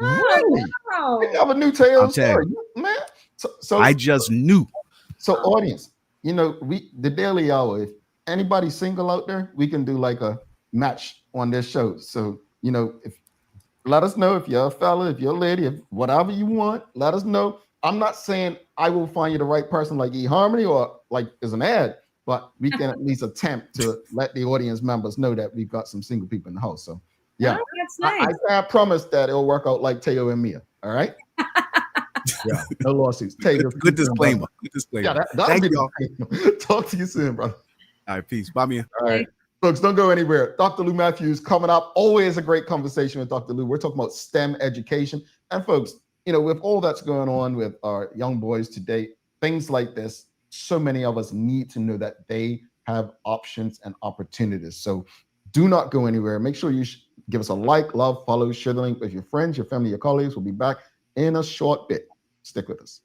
S2: Really?
S3: Wow.
S2: You have a new tale story, man. So
S5: I just knew.
S2: So audience, the Daily Hour, if anybody's single out there, we can do like a match on this show. So, let us know if you're a fella, if you're a lady, if whatever you want, let us know. I'm not saying I will find you the right person like eHarmony or like as an ad, but we can at least attempt to let the audience members know that we've got some single people in the house. So yeah,
S3: that's nice.
S2: I promise that it'll work out like Teo and Mia. All right. Yeah, no lawsuits.
S5: Good disclaimer. Good disclaimer.
S2: Yeah, that'll be y'all. Talk to you soon, brother.
S5: All right, peace. Bye, Mia.
S2: All right. Folks, don't go anywhere. Dr. Lou Matthews coming up. Always a great conversation with Dr. Lou. We're talking about STEM education. And folks, with all that's going on with our young boys today, things like this, so many of us need to know that they have options and opportunities. So do not go anywhere. Make sure you give us a like, love, follow, share the link with your friends, your family, your colleagues. We'll be back in a short bit. Stick with us.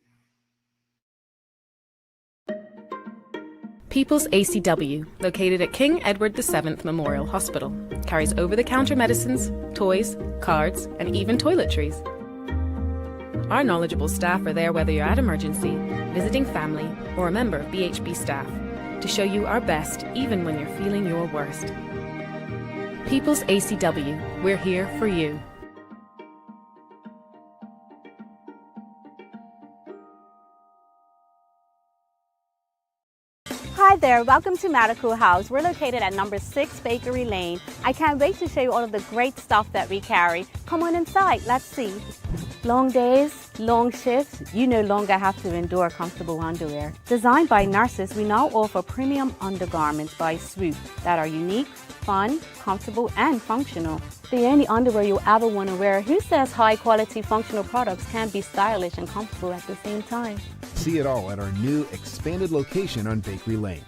S7: People's ACW, located at King Edward VII Memorial Hospital, carries over-the-counter medicines, toys, cards, and even toiletries. Our knowledgeable staff are there whether you're at emergency, visiting family, or a member of BHB staff, to show you our best even when you're feeling your worst. People's ACW, we're here for you.
S8: Hi there, welcome to Medical House. We're located at number 6 Bakery Lane. I can't wait to show you all of the great stuff that we carry. Come on inside, let's see. Long days, long shifts, you no longer have to endure comfortable underwear. Designed by nurses, we now offer premium undergarments by Swoop that are unique, fun, comfortable, and functional. The only underwear you'll ever want to wear. Who says high quality functional products can be stylish and comfortable at the same time?
S9: See it all at our new expanded location on Bakery Lane.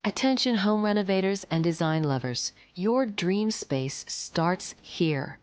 S10: Attention home renovators and design lovers, your dream space starts here.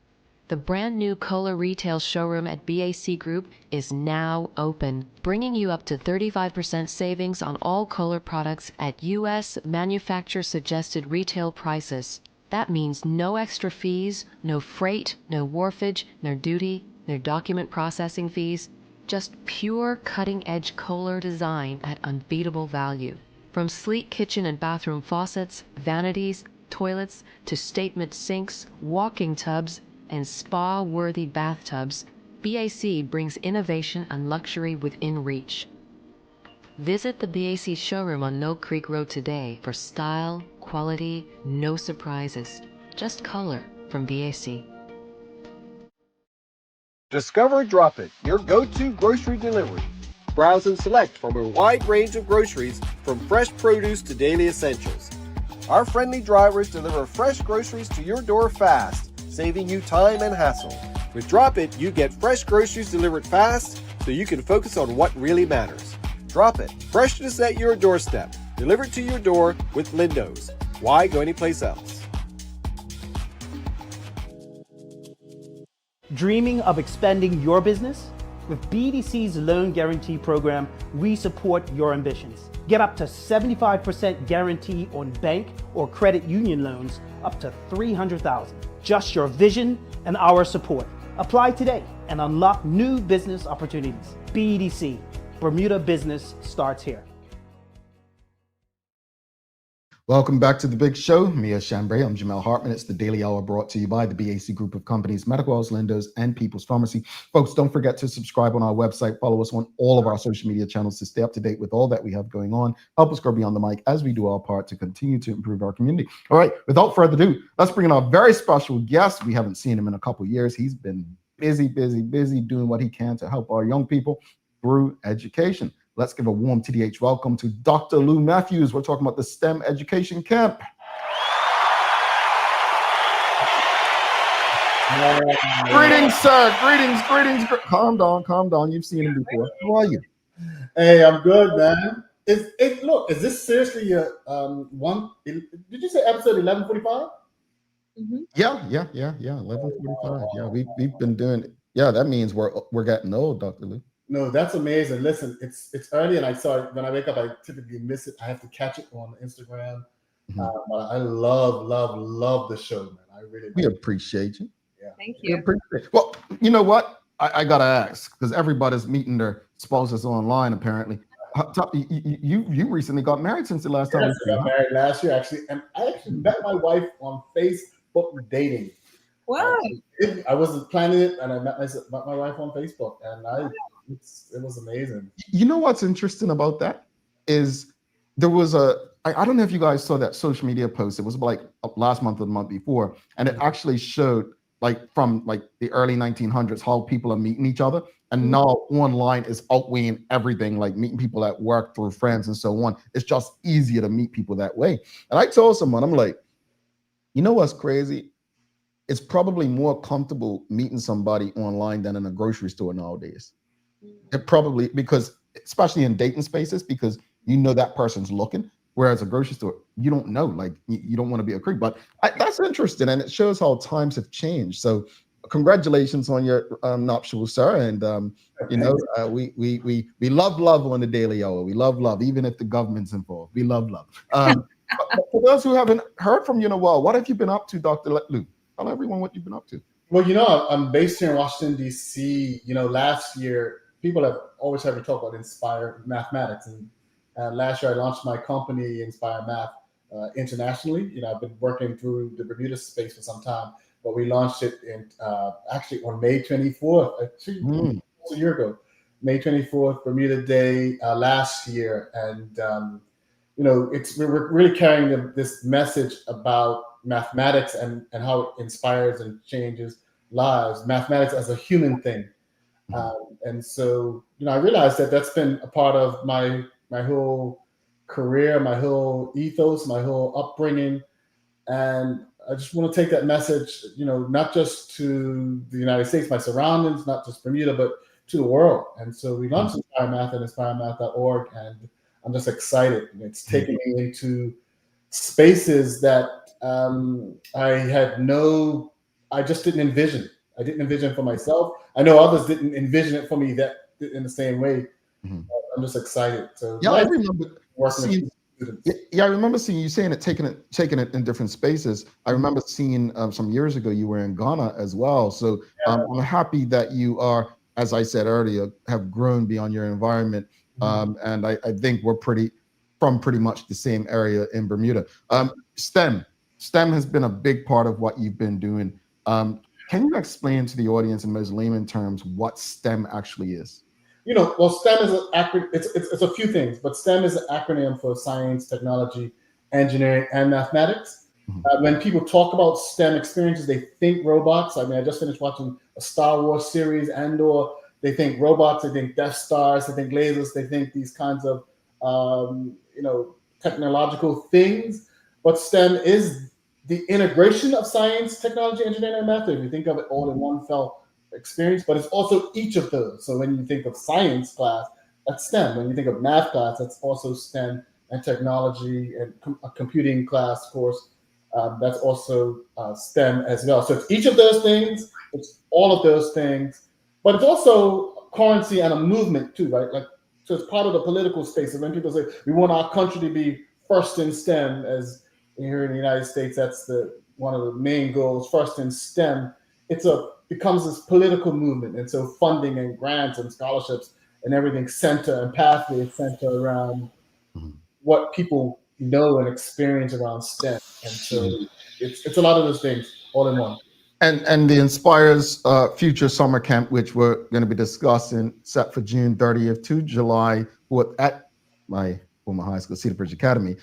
S10: The brand new Kohler retail showroom at BAC Group is now open, bringing you up to 35% savings on all Kohler products at U.S. manufacturer suggested retail prices. That means no extra fees, no freight, no wharfage, no duty, no document processing fees, just pure cutting-edge Kohler design at unbeatable value. From sleek kitchen and bathroom faucets, vanities, toilets, to statement sinks, walking tubs, and spa-worthy bathtubs, BAC brings innovation and luxury within reach. Visit the BAC showroom on Mill Creek Road today for style, quality, no surprises. Just color from BAC.
S11: Discover Drop It, your go-to grocery delivery. Browse and select from a wide range of groceries, from fresh produce to daily essentials. Our friendly drivers deliver fresh groceries to your door fast, saving you time and hassle. With Drop It, you get fresh groceries delivered fast so you can focus on what really matters. Drop It, freshness at your doorstep, delivered to your door with Lindo's. Why go anyplace else?
S12: Dreaming of expanding your business? With BDC's Loan Guarantee Program, we support your ambitions. Get up to 75% guarantee on bank or credit union loans up to $300,000. Just your vision and our support. Apply today and unlock new business opportunities. BDC, Bermuda Business starts here.
S2: Welcome back to The Big Show. Mia Chambray, I'm Jamel Hartman. It's the Daily Hour brought to you by the BAC Group of Companies, Medical House Lindos, and People's Pharmacy. Folks, don't forget to subscribe on our website. Follow us on all of our social media channels to stay up to date with all that we have going on. Help us grow beyond the mic as we do our part to continue to improve our community. All right, without further ado, let's bring in our very special guest. We haven't seen him in a couple of years. He's been busy doing what he can to help our young people through education. Let's give a warm TDH welcome to Dr. Lou Matthews. We're talking about the STEM Education Camp. Greetings, sir. Greetings. Calm down. You've seen him before. How are you?
S13: Hey, I'm good, man. Look, is this seriously your one? Did you say episode 1145?
S3: Mm-hmm.
S2: Yeah. 1145. Yeah, we've been doing it. Yeah, that means we're getting old, Dr. Lou.
S13: No, that's amazing. Listen, it's early, and I saw it when I wake up. I typically miss it. I have to catch it on Instagram.
S2: Mm-hmm.
S13: But I love the show, man. I really.
S2: We appreciate you.
S13: Yeah.
S3: Thank you.
S2: Well, you know what? I gotta ask, because everybody's meeting their spouses online. Apparently, you recently got married since the last time.
S13: Yes, I got married last year, actually, and I actually met my wife on Facebook dating.
S3: Wow.
S13: I wasn't planning it, and I met my wife on Facebook, and it was amazing.
S2: You know what's interesting about that is there was I don't know if you guys saw that social media post. It was like last month or the month before, and it actually showed from the early 1900s how people are meeting each other, and now online is outweighing everything, like meeting people at work through friends and so on. It's just easier to meet people that way. And I told someone, I'm like, you know what's crazy? It's probably more comfortable meeting somebody online than in a grocery store nowadays. It probably, because especially in dating spaces, because you know that person's looking, whereas a grocery store, you don't know, like you don't want to be a creep. But that's interesting, and it shows how times have changed. So congratulations on your nuptials, sir. And we love on the Daily Hour. We love, even if the government's involved. We love. But for those who haven't heard from you in a while, what have you been up to, Dr. Lou? Tell everyone what you've been up to.
S13: Well, I'm based here in Washington, D.C. Last year, people have always heard me talk about Inspire Mathematics. And last year, I launched my company, Inspire Math, internationally. I've been working through the Bermuda space for some time, but we launched it actually on May 24th, a year ago. May 24th, Bermuda Day last year. And, we're really carrying this message about mathematics and how it inspires and changes lives, mathematics as a human thing. And so, I realized that that's been a part of my whole career, my whole ethos, my whole upbringing. And I just want to take that message, not just to the United States, my surroundings, not just Bermuda, but to the world. And so we launched Inspire Math and inspiremath.org, and I'm just excited. It's taking me into spaces that I just didn't envision. I didn't envision for myself. I know others didn't envision it for me that in the same way. I'm just excited. So
S2: yeah, I remember
S13: working
S2: I remember seeing you saying it, taking it in different spaces. I remember seeing some years ago you were in Ghana as well. So I'm happy that you are, as I said earlier, have grown beyond your environment. And I think we're pretty much the same area in Bermuda. STEM has been a big part of what you've been doing. Can you explain to the audience in most layman terms what STEM actually is?
S13: Well, STEM is an acronym. It's a few things, but STEM is an acronym for science, technology, engineering, and mathematics. When people talk about STEM experiences, they think robots. I mean, I just finished watching a Star Wars series, Andor. They think robots. They think Death Stars. They think lasers. They think these kinds of technological things. But STEM is the integration of science, technology, engineering, and math. If you think of it all in one fell experience, but it's also each of those. So when you think of science class, that's STEM. When you think of math class, that's also STEM, and technology and a computing class course, that's also STEM as well. So it's each of those things, it's all of those things, but it's also currency and a movement too, right? So it's part of the political space. And when people say we want our country to be first in STEM, as here in the United States, that's one of the main goals, first in STEM. Becomes this political movement, and so funding and grants and scholarships and everything center and pathways center around what people know and experience around STEM, and so it's a lot of those things all in one.
S2: And the Inspires Future Summer Camp, which we're going to be discussing, set for June 30th to July at my former high school, Cedar Bridge Academy.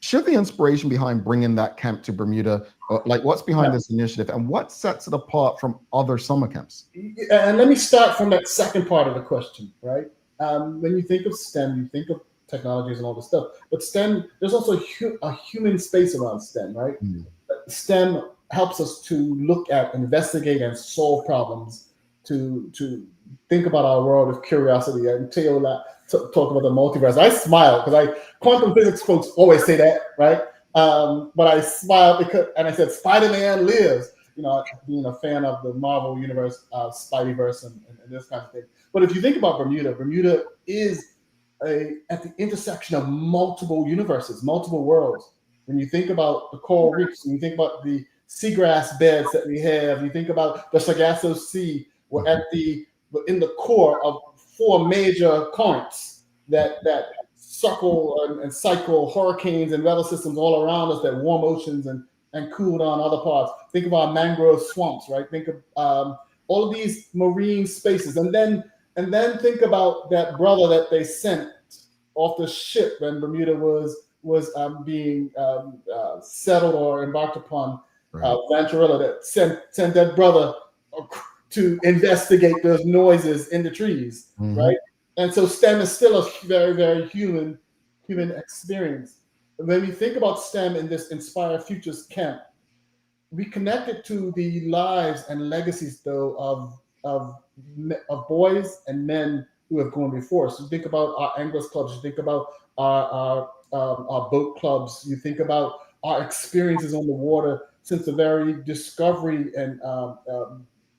S2: Share the inspiration behind bringing that camp to Bermuda. What's behind this initiative, and what sets it apart from other summer camps?
S13: And let me start from that second part of the question, right? When you think of STEM, you think of technologies and all this stuff, but STEM, there's also a human space around STEM, right? STEM helps us to look at, investigate, and solve problems, to think about our world with curiosity. And Theo talk about the multiverse. I smile because quantum physics folks always say that, right? But I smile and I said Spider-Man lives. Being a fan of the Marvel universe, Spideyverse, and this kind of thing. But if you think about Bermuda is at the intersection of multiple universes, multiple worlds. When you think about the coral reefs, when you think about the seagrass beds that we have, you think about the Sargasso Sea, we're in the core of 4 major currents that suckle and cycle hurricanes and weather systems all around us that warm oceans and cool down other parts. Think of our mangrove swamps, right? Think of all of these marine spaces, and then think about that brother that they sent off the ship when Bermuda was being settled or embarked upon, Venturilla, that sent that brother to investigate those noises in the trees, right? And so STEM is still a very, very human experience. When we think about STEM in this Inspire Futures camp, we connect it to the lives and legacies, though, of boys and men who have gone before us. So think about our Anglers clubs. You think about our boat clubs. You think about our experiences on the water since the very discovery and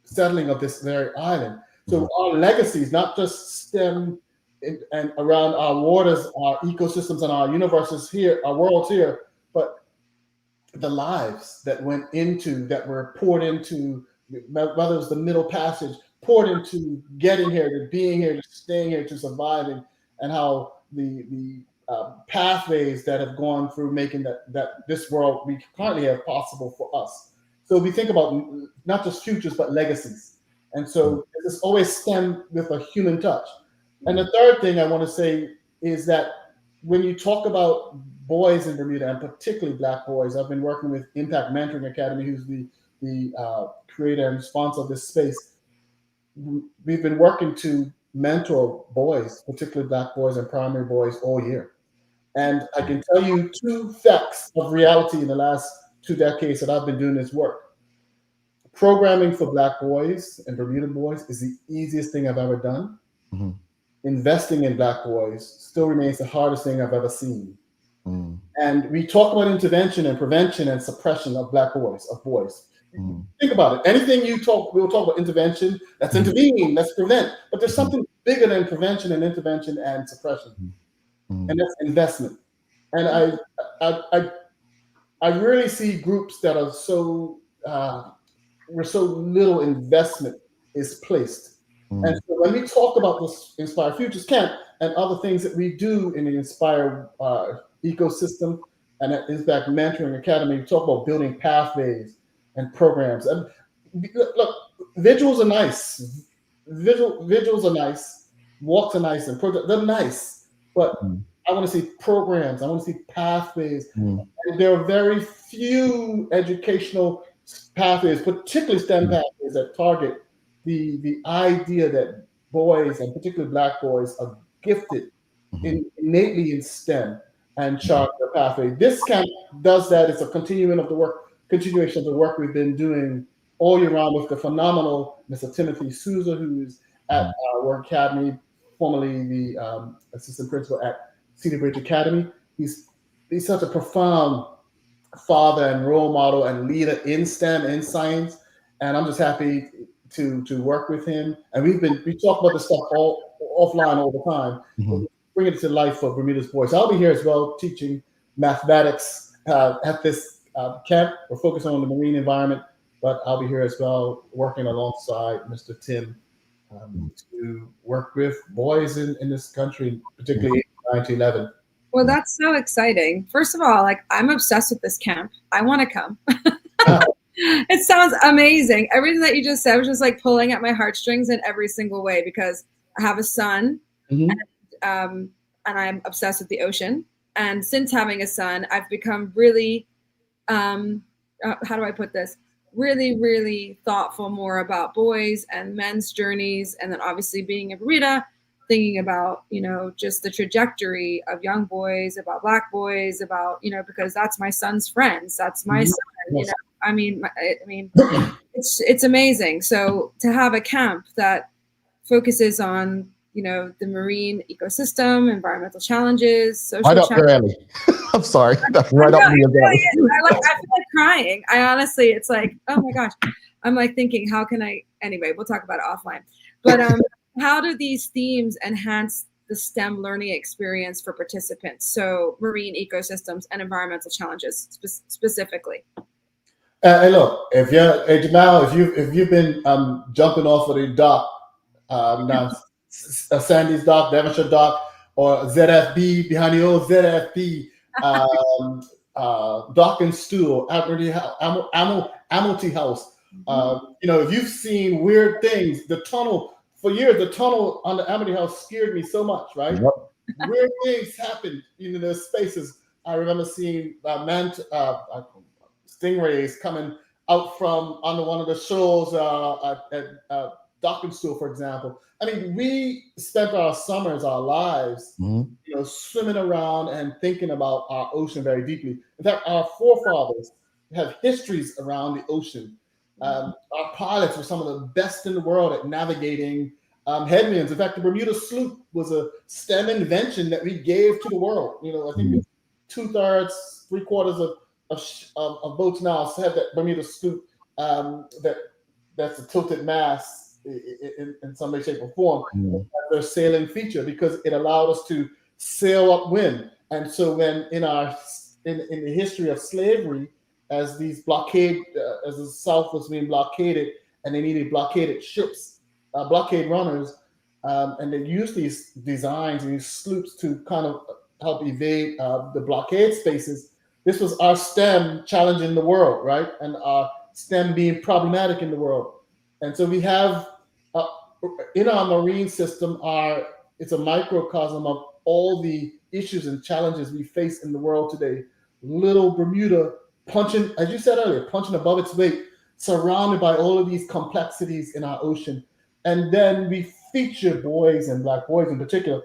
S13: settling of this very island. So our legacies, not just STEM and around our waters, our ecosystems, and our universes here, our worlds here, but the lives that were poured into, whether it was the Middle Passage, poured into getting here, to being here, to staying here, to surviving, and how the pathways that have gone through making that this world we currently have possible for us. So we think about not just futures, but legacies. And so it's always STEM with a human touch. And the third thing I want to say is that when you talk about boys in Bermuda, and particularly Black boys, I've been working with Impact Mentoring Academy, who's the creator and sponsor of this space. We've been working to mentor boys, particularly Black boys and primary boys, all year. And I can tell you 2 facts of reality in the last 2 decades that I've been doing this work. Programming for Black boys and Bermuda boys is the easiest thing I've ever done.
S2: Mm-hmm.
S13: Investing in Black boys still remains the hardest thing I've ever seen.
S2: Mm.
S13: And we talk about intervention and prevention and suppression of Black boys, Think about it. Anything we'll talk about intervention, let's intervene, let's prevent. But there's something bigger than prevention and intervention and suppression. And that's investment. And I really see groups that are so where so little investment is placed. And so when we talk about this Inspire Futures Camp and other things that we do in the Inspire ecosystem and at Impact Mentoring Academy, we talk about building pathways and programs. And look, visuals are nice. Visuals are nice. Walks are nice, and they're nice. But I want to see programs. I want to see pathways. And there are very few educational pathways, particularly STEM pathways, that target the idea that boys, and particularly Black boys, are gifted innately in STEM and chart their pathway. This camp does that. It's a continuation of the work we've been doing all year round with the phenomenal Mr. Timothy Souza, who's at our academy, formerly the assistant principal at Cedar Bridge Academy. He's such a profound father and role model and leader in STEM and science, and I'm just happy to work with him. And we talk about this stuff all offline all the time, bring it to life for Bermuda's boys. I'll be here as well teaching mathematics at this camp. We're focusing on the marine environment, but I'll be here as well working alongside Mr. Tim to work with boys in this country, particularly 9 to 11.
S3: Well, that's so exciting. First of all, like, I'm obsessed with this camp. I want to come. It sounds amazing. Everything that you just said was just like pulling at my heartstrings in every single way, because I have a son and I'm obsessed with the ocean. And since having a son, I've become really, how do I put this? Really, really thoughtful more about boys and men's journeys. And then obviously being in Bermuda, thinking about, just the trajectory of young boys, about Black boys, about, because that's my son's friends. That's my son, I mean, it's amazing. So to have a camp that focuses on, the marine ecosystem, environmental challenges, social challenges.
S2: I'm sorry. That's right up your belly.
S3: I feel like crying. I honestly, it's like, oh my gosh. I'm like thinking, how can I, anyway, we'll talk about it offline. But how do these themes enhance the STEM learning experience for participants? So marine ecosystems and environmental challenges specifically.
S13: Hey, look, Jamal, if you've been jumping off of the dock, now Sandy's dock, Devonshire dock, or ZFB, behind the old ZFB, dock and stool, Amity House. If you've seen weird things, the tunnel, for years, the tunnel on the Amity House scared me so much, right? Yep. Weird things happened in those spaces. I remember seeing stingrays coming out from under one of the shoals at Dock and Stool, for example. I mean, we spent our summers, our lives, swimming around and thinking about our ocean very deeply. In fact, our forefathers have histories around the ocean. Our pilots were some of the best in the world at navigating headwinds. In fact, the Bermuda sloop was a STEM invention that we gave to the world. I think 2/3, 3/4 of boats now have that Bermuda sloop that's a tilted mast in some way, shape, or form. Their sailing feature, because it allowed us to sail upwind. And so when in the history of slavery, as the South was being blockaded, and they needed blockaded ships, blockade runners, and they used these designs and these sloops to kind of help evade the blockade spaces. This was our STEM challenging the world, right? And our STEM being problematic in the world. And so we have in our marine system, it's a microcosm of all the issues and challenges we face in the world today. Little Bermuda punching, as you said earlier, punching above its weight, surrounded by all of these complexities in our ocean. And then we feature boys and Black boys in particular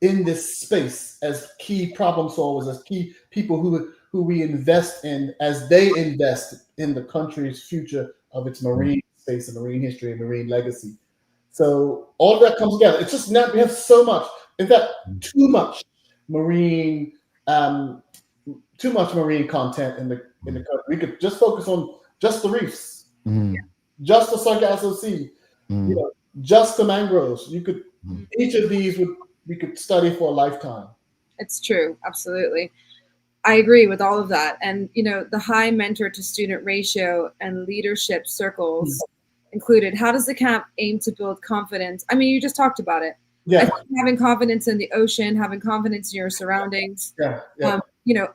S13: in this space as key problem solvers, as key people who we invest in as they invest in the country's future of its marine space and marine history and marine legacy. So all of that comes together. It's just not, we have so much, in fact, too much marine content in the country. We could just focus on just the reefs, just the Sargasso Sea, you know, just the mangroves. You could each of these we could study for a lifetime.
S3: It's true, absolutely. I agree with all of that. And you know, the high mentor to student ratio and leadership circles included. How does the camp aim to build confidence? I mean, you just talked about it.
S13: Yeah.
S3: I think having confidence in the ocean, having confidence in your surroundings. You know,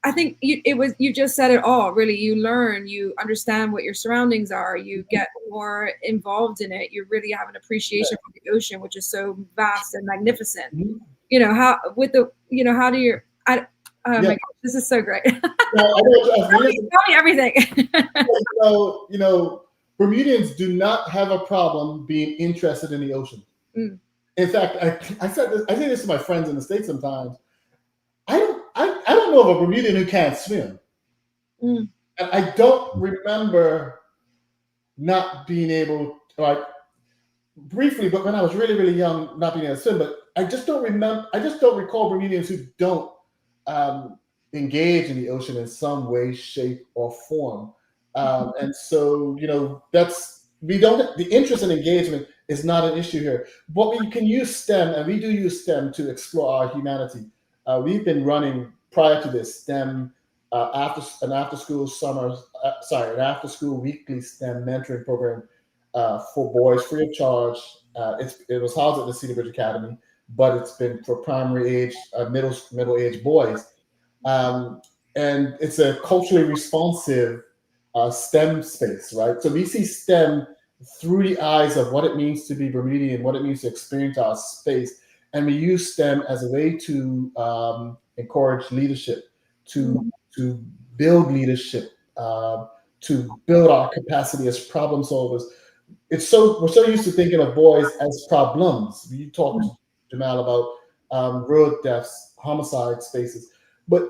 S3: I think you just said it all. Really, you learn, you understand what your surroundings are, you get more involved in it. You really have an appreciation for the ocean, which is so vast and magnificent. You know, how do you? Oh my gosh, this is so great. Tell me everything.
S13: You know, Bermudians do not have a problem being interested in the ocean. In fact, I say this to my friends in the States sometimes. I don't know of a Bermudian who can't swim. And I don't remember not being able to, like, briefly, but when I was really, really young, not being able to swim. But I just don't recall Bermudians who don't engage in the ocean in some way, shape, or form. And so, you know, the interest and engagement is not an issue here. But we can use STEM, and we do use STEM to explore our humanity. We've been running prior to this STEM an after school weekly STEM mentoring program for boys, free of charge. It was housed at the Cedar Bridge Academy, but it's been for primary age, middle age boys, and it's a culturally responsive STEM space, right? So we see STEM through the eyes of what it means to be Bermudian, what it means to experience our space. And we use STEM as a way to encourage leadership, to build leadership, to build our capacity as problem solvers. We're so used to thinking of boys as problems. You talked, Jamal, about road deaths, homicide spaces, but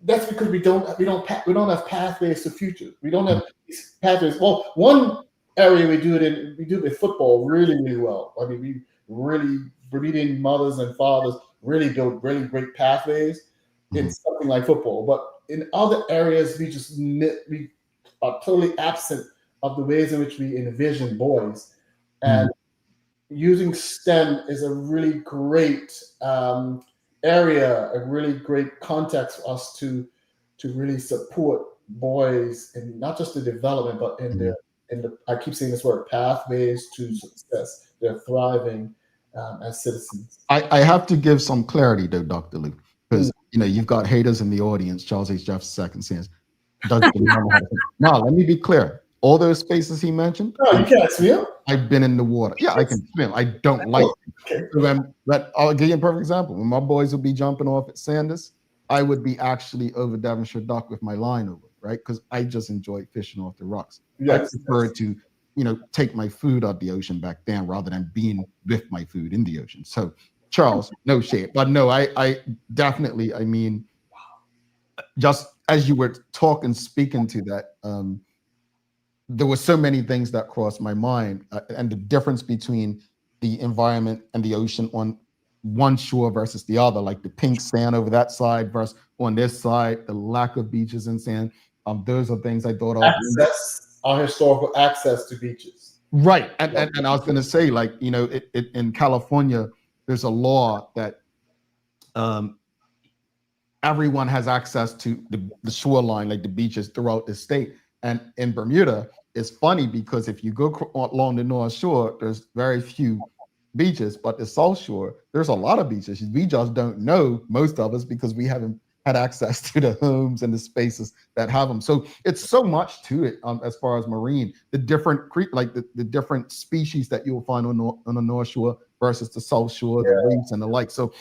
S13: that's because we don't have pathways to future. We don't have these pathways. Well, one area we do it with football really, really well. I mean, we really, Bermudian mothers and fathers really build really great pathways in something like football. But in other areas, we are totally absent of the ways in which we envision boys. And using STEM is a really great area, a really great context for us to really support boys in not just the development, but in the I keep saying this word, pathways to success. They're thriving as citizens.
S2: I have to give some clarity though, Dr. Luke, because you know you've got haters in the audience. Charles H. Jefferson II says, no, let me be clear. All those spaces he mentioned.
S13: No, you can't swim.
S2: I've been in the water. Yeah, I can swim. I don't like it. But I'll give you a perfect example. When my boys would be jumping off at Sandus, I would be actually over Devonshire Dock with my line over, right? Because I just enjoy fishing off the rocks.
S13: Yes,
S2: I prefer to, you know, take my food out the ocean back down rather than being with my food in the ocean. So, Charles, no shade. But no, I definitely, I mean, just as you were speaking to that, there were so many things that crossed my mind, and the difference between the environment and the ocean on one shore versus the other, like the pink sand over that side versus on this side, the lack of beaches and sand. Those are things I thought of.
S13: Our historical access to beaches.
S2: Right. And I was going to say, like, you know, in California, there's a law that everyone has access to the shoreline, like the beaches throughout the state. And in Bermuda, it's funny because if you go along the North Shore, there's very few beaches, but the South Shore, there's a lot of beaches. We just don't know, most of us, because we haven't had access to the homes and the spaces that have them. So it's so much to it as far as marine, the different like the different species that you'll find on the North Shore versus the South Shore, the reefs and the like. So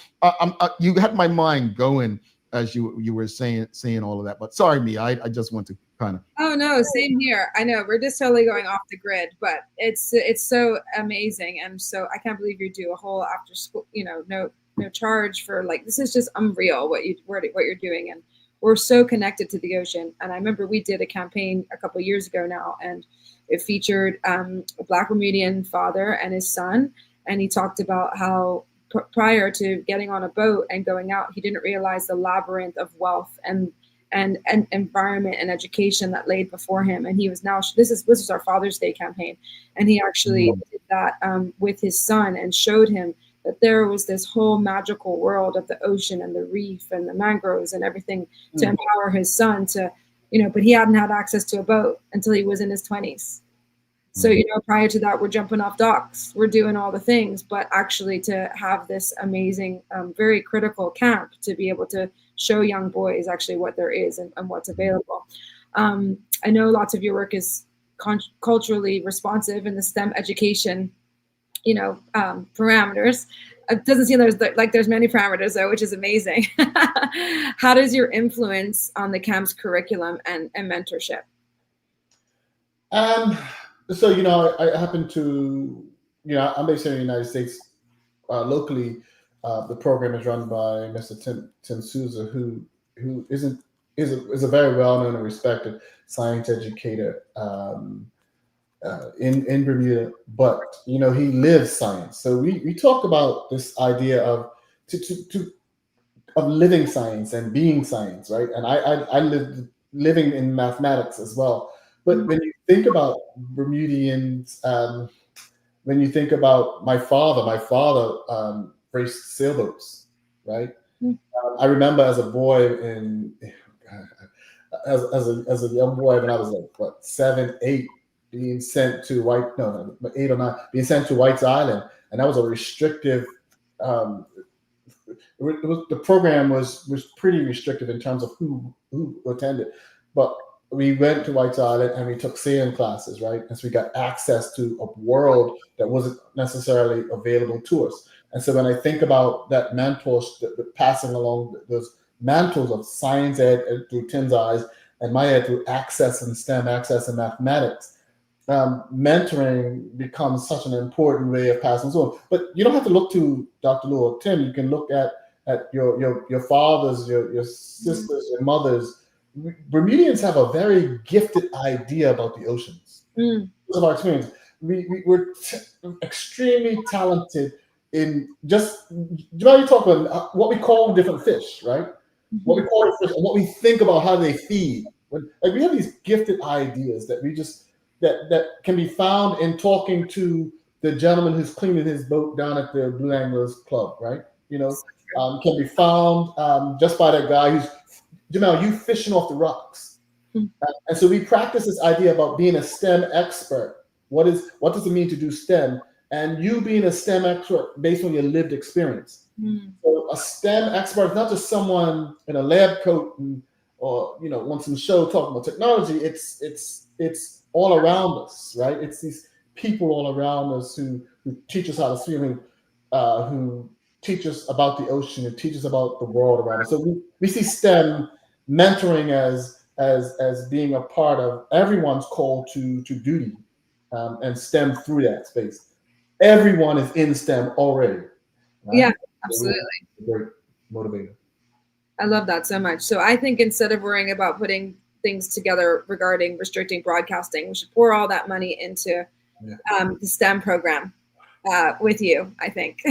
S2: you had my mind going as you were saying all of that. But sorry, me, I just want to kind of.
S3: Oh no, same here. I know we're just totally going off the grid, but it's so amazing, and so I can't believe you do a whole after school, no charge for, like, this is just unreal what you're doing, and we're so connected to the ocean. And I remember we did a campaign a couple of years ago now, and it featured a Black Bermudian father and his son, and he talked about how prior to getting on a boat and going out, he didn't realize the labyrinth of wealth and environment and education that laid before him. And he was now, this was our Father's Day campaign, and he actually did that with his son and showed him that there was this whole magical world of the ocean and the reef and the mangroves and everything to empower his son to, but he hadn't had access to a boat until he was in his 20s. So, prior to that, we're jumping off docks, we're doing all the things, but actually to have this amazing, very critical camp to be able to show young boys actually what there is and what's available. I know lots of your work is culturally responsive in the STEM education, parameters. It doesn't seem there's many parameters though, which is amazing. How does your influence on the camp's curriculum and mentorship?
S13: So, I happen to, I'm based in the United States. Locally, the program is run by Mr. Tim Souza, who is a very well-known and respected science educator in Bermuda. But, he lives science. So we talk about this idea of living science and being science, right? And I living in mathematics as well. But when you think about Bermudians, when you think about my father raced sailboats, right? I remember as a boy as a young boy when I was like 7, 8, being sent to 8 or 9, being sent to White's Island, and that was a restrictive. The program was pretty restrictive in terms of who attended, but we went to White's Island and we took sailing classes, right? And so we got access to a world that wasn't necessarily available to us. And so when I think about that mentors, the passing along those mantles of science ed through Tim's eyes and my ed through access and STEM, access and mathematics, mentoring becomes such an important way of passing on. But you don't have to look to Dr. Lou or Tim. You can look at your fathers, your sisters, your mothers. Bermudians have a very gifted idea about the oceans. Because of our experience, we're extremely talented in just, you talk about what we call different fish, right? What we call fish and what we think about how they feed. We have these gifted ideas that we just that can be found in talking to the gentleman who's cleaning his boat down at the Blue Anglers Club, right? Can be found just by that guy who's, you fishing off the rocks. And so we practice this idea about being a STEM expert. What does it mean to do STEM? And you being a STEM expert based on your lived experience. So a STEM expert is not just someone in a lab coat or wants some show talking about technology. It's all around us, right? It's these people all around us who teach us how to swim, who teach us about the ocean and teach us about the world around us. So we see STEM mentoring as being a part of everyone's call to duty, and STEM through that space. Everyone is in STEM already. Right?
S3: Yeah, absolutely.
S13: Great motivator.
S3: I love that so much. So I think instead of worrying about putting things together regarding restricting broadcasting, we should pour all that money into the STEM program with you, I think.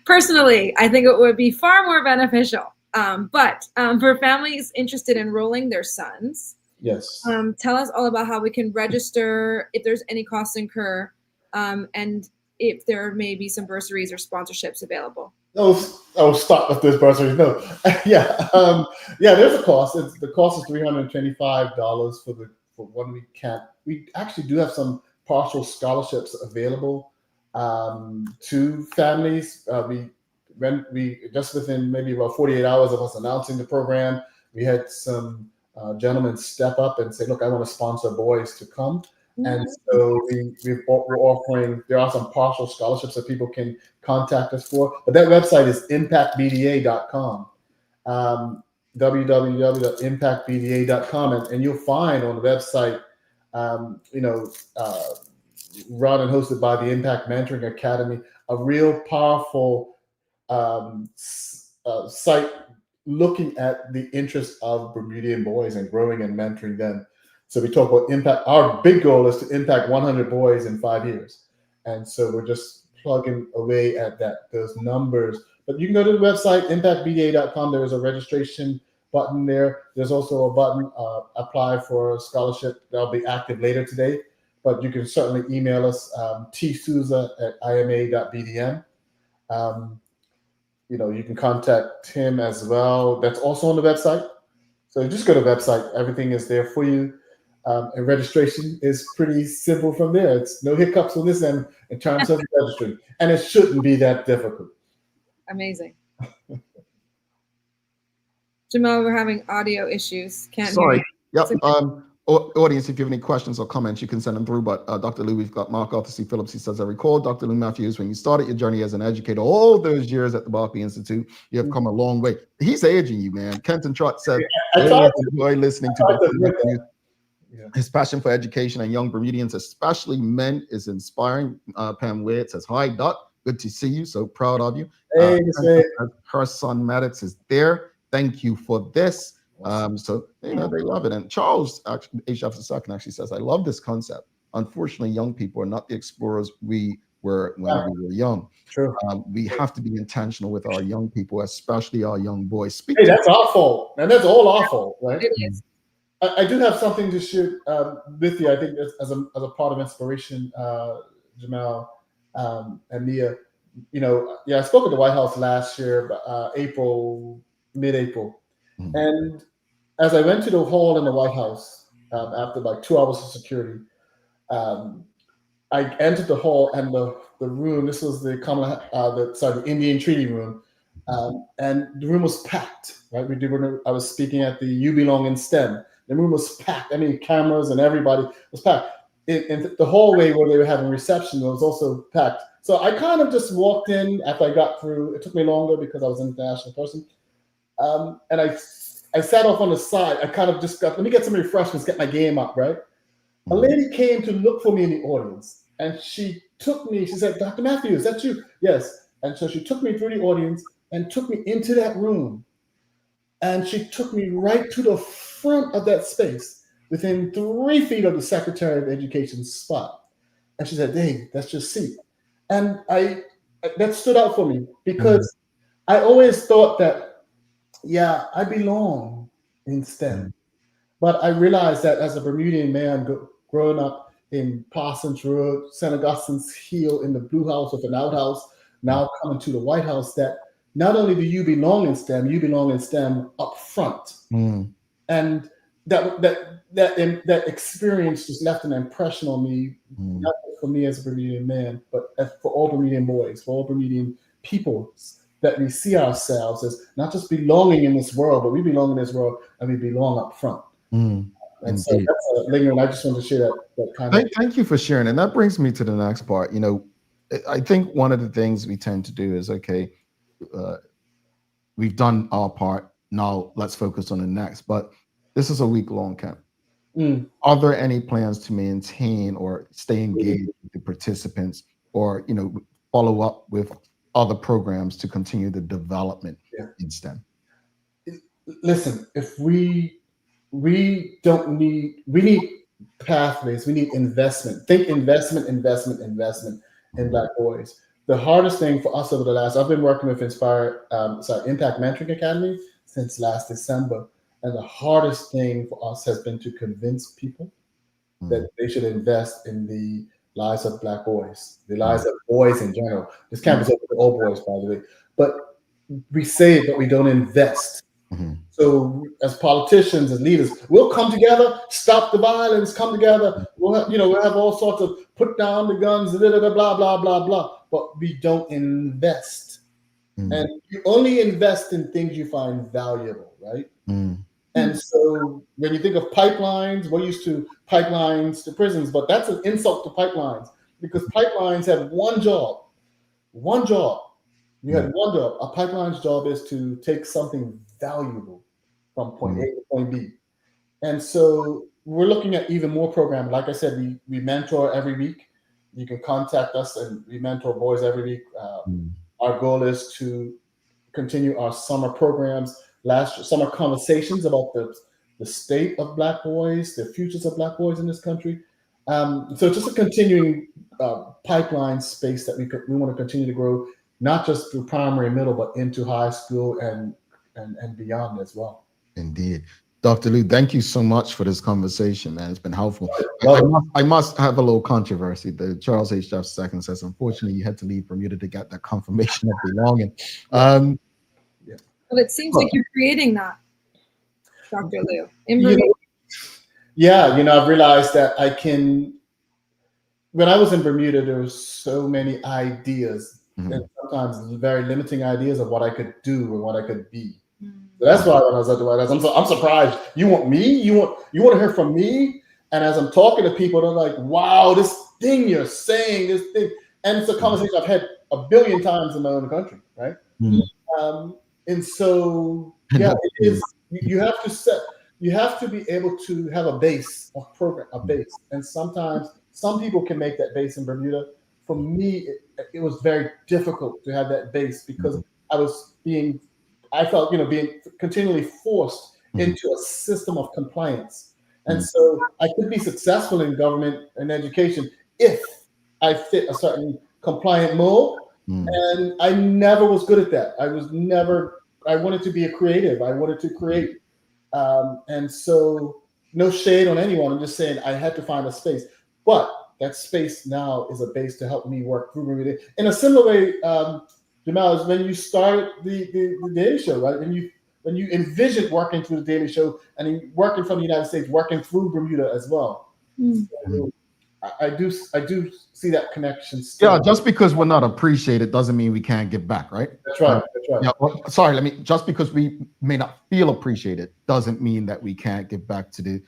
S3: Personally, I think it would be far more beneficial. But for families interested in enrolling their sons,
S13: yes,
S3: tell us all about how we can register, if there's any costs incur, and if there may be some bursaries or sponsorships available.
S13: Oh, stop with this bursaries. No, there's a cost. The cost is $325 for 1 week camp. We actually do have some partial scholarships available to families. when we just within maybe about 48 hours of us announcing the program, we had some gentlemen step up and say, "Look, I want to sponsor boys to come." And so we're offering. There are some partial scholarships that people can contact us for, but that website is impactbda.com. www.impactbda.com, and you'll find on the website, run and hosted by the Impact Mentoring Academy, a real powerful site looking at the interest of Bermudian boys and growing and mentoring them. So we talk about impact. Our big goal is to impact 100 boys in 5 years. And so we're just plugging away at those numbers. But you can go to the website, impactbda.com. There is a registration button there. There's also a button, apply for a scholarship. That'll be active later today. But you can certainly email us, tsouza@ima.bdm. You can contact him as well. That's also on the website. So just go to the website. Everything is there for you. And registration is pretty simple from there. It's no hiccups on this end in terms of registering. And it shouldn't be that difficult.
S3: Amazing. Jamal, we're having audio issues. Can't
S2: Sorry.
S3: hear you.
S2: Yep. Audience, if you have any questions or comments, you can send them through. But Dr. Lou, we've got Mark Arthur C. Phillips. He says, I recall, Dr. Lou Matthews, when you started your journey as an educator, all those years at the Barclay Institute, you have come a long way. He's aging you, man. Kenton Trott said, I enjoy listening to Dr. Matthews. Yeah. His passion for education and young Bermudians, especially men, is inspiring. Pam Wade says, hi, Doc. Good to see you. So proud of you.
S13: Hey,
S2: her son, Maddox, is there. Thank you for this. So they love it. And Charles HF II actually says, I love this concept. Unfortunately, young people are not the explorers we were when we were young.
S13: True.
S2: We have to be intentional with our young people, especially our young boys.
S13: Hey, that's our fault, and that's all our fault, right? It is. I do have something to share with you. I think as a part of inspiration, Jamal and Mia. I spoke at the White House last year, mid-April. And as I went to the hall in the White House, after like 2 hours of security, I entered the hall and the room. This was the Indian Treaty Room, and the room was packed. Right, I was speaking at the "You Belong in STEM." The room was packed. I mean, cameras and everybody was packed. In the hallway where they were having reception was also packed. So I kind of just walked in after I got through. It took me longer because I was an international person. And I sat off on the side. I kind of just let me get some refreshments, get my game up, right? A lady came to look for me in the audience, and she took me. She said, Dr. Matthews, that's you? Yes. And so she took me through the audience and took me into that room. And she took me right to the front of that space, within 3 feet of the Secretary of Education's spot. And she said, Dave, that's your seat. And that stood out for me because I always thought that, yeah, I belong in STEM. But I realized that as a Bermudian man growing up in Parsons Road, St. Augustine's Hill, in the Blue House with an outhouse, now coming to the White House, that not only do you belong in STEM, you belong in STEM up front. And that experience just left an impression on me, not just for me as a Bermudian man, but for all Bermudian boys, for all Bermudian people, that we see ourselves as not just belonging in this world, but we belong in this world and we belong up front. And so that's lingering. I just wanted to share that kind of.
S2: Thank you for sharing. And that brings me to the next part. I think one of the things we tend to do is, okay, we've done our part. Now let's focus on the next. But this is a week-long camp. Are there any plans to maintain or stay engaged with the participants, or follow up with other programs to continue the development in STEM?
S13: Listen, if we need pathways, we need investment. Think investment in Black boys. The hardest thing for us I've been working with Impact Mentoring Academy since last December. And the hardest thing for us has been to convince people that they should invest in the lives of Black boys, the lives of boys in general. This campus is open to all boys, by the way. But we say it, but we don't invest. So as politicians, as leaders, we'll come together, stop the violence, come together. We'll have all sorts of put down the guns, blah, blah, blah, blah, blah. But we don't invest And you only invest in things you find valuable, right? And so when you think of pipelines, we're used to pipelines to prisons, but that's an insult to pipelines because pipelines have one job. You had one job. A pipeline's job is to take something valuable from point A to point B. And so we're looking at even more programming. Like I said, we mentor every week. You can contact us and we mentor boys every week. Our goal is to continue our summer programs, summer conversations about the state of Black boys, the futures of Black boys in this country. So just a continuing pipeline space that we want to continue to grow, not just through primary and middle, but into high school and beyond as well.
S2: Indeed. Dr. Lou, thank you so much for this conversation, man. It's been helpful. I must have a little controversy. The Charles H. Jeff II says, unfortunately, you had to leave Bermuda to get that confirmation of belonging.
S3: Well, it seems like you're creating that, Dr. Lou, in Bermuda.
S13: I've realized that when I was in Bermuda, there were so many ideas, and sometimes very limiting ideas of what I could do or what I could be. So that's why when I was at the White House, I'm surprised. You want me? You want to hear from me? And as I'm talking to people, they're like, "Wow, this thing you're saying, this thing," and it's a conversation I've had a billion times in my own country, right? And so, it is. You have to be able to have a base, and sometimes some people can make that base in Bermuda. For me, it was very difficult to have that base because I felt being continually forced into a system of compliance. And so I could be successful in government and education if I fit a certain compliant mold. And I never was good at that. I wanted to be a creative. I wanted to create. And so no shade on anyone. I'm just saying I had to find a space. But that space now is a base to help me work through Bermuda. In a similar way, Jamal, is when you started the Daily Show, right? When you envisioned working through the Daily Show and working from the United States, working through Bermuda as well. So I do see that connection still.
S2: Yeah, just because we're not appreciated doesn't mean we can't give back, right?
S13: That's right.
S2: Just because we may not feel appreciated doesn't mean that we can't give back to the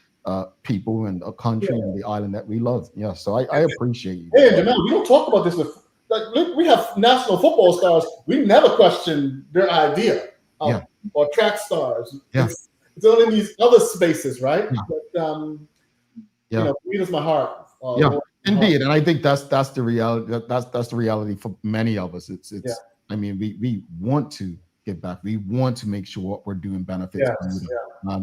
S2: people and a country and the island that we love. Yeah, so I appreciate you.
S13: Hey, Jamal, we don't talk about this with. Like, we have national football stars. We never question their idea, or track stars. It's only these other spaces, right? It is my heart.
S2: Indeed, and I think that's the reality. That's the reality for many of us. It's. I mean, we want to give back. We want to make sure what we're doing benefits.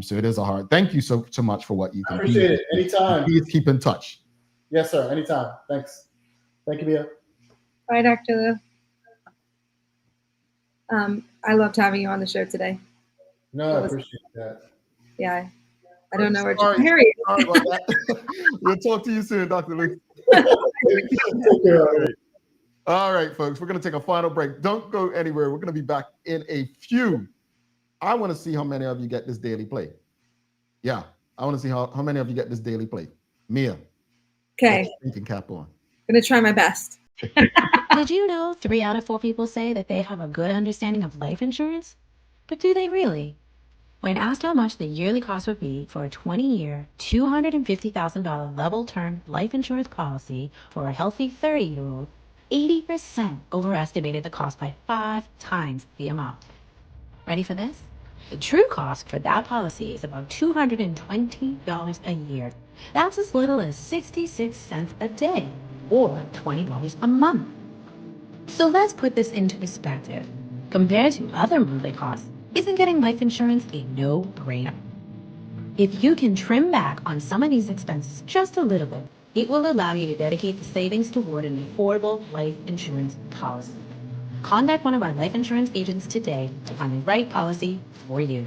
S2: So it is a hard. Thank you so much for what you can.
S13: I appreciate it. Anytime.
S2: Please keep in touch.
S13: Yes, sir. Anytime. Thanks. Thank you, Mia.
S3: Bye, Dr. Lou. I loved having you on the show today.
S13: No, I appreciate that.
S3: Yeah. I don't know where to Harry.
S2: We'll talk to you soon, Dr. Lou. All right, folks, we're going to take a final break. Don't go anywhere. We're going to be back in a few. I want to see how many of you get this daily play. Yeah, I want to see how many of you get this daily play. Mia.
S3: Okay.
S2: Thinking cap on.
S3: I'm going to try my best.
S14: Did you know 3 out of 4 people say that they have a good understanding of life insurance? But do they really? When asked how much the yearly cost would be for a 20-year, $250,000 level term life insurance policy for a healthy 30-year-old, 80% overestimated the cost by 5 times the amount. Ready for this? The true cost for that policy is about $220 a year. That's as little as 66 cents a day, or $20 a month. So let's put this into perspective. Compared to other monthly costs, isn't getting life insurance a no-brainer? If you can trim back on some of these expenses just a little bit, it will allow you to dedicate the savings toward an affordable life insurance policy. Contact one of our life insurance agents today to find the right policy for you.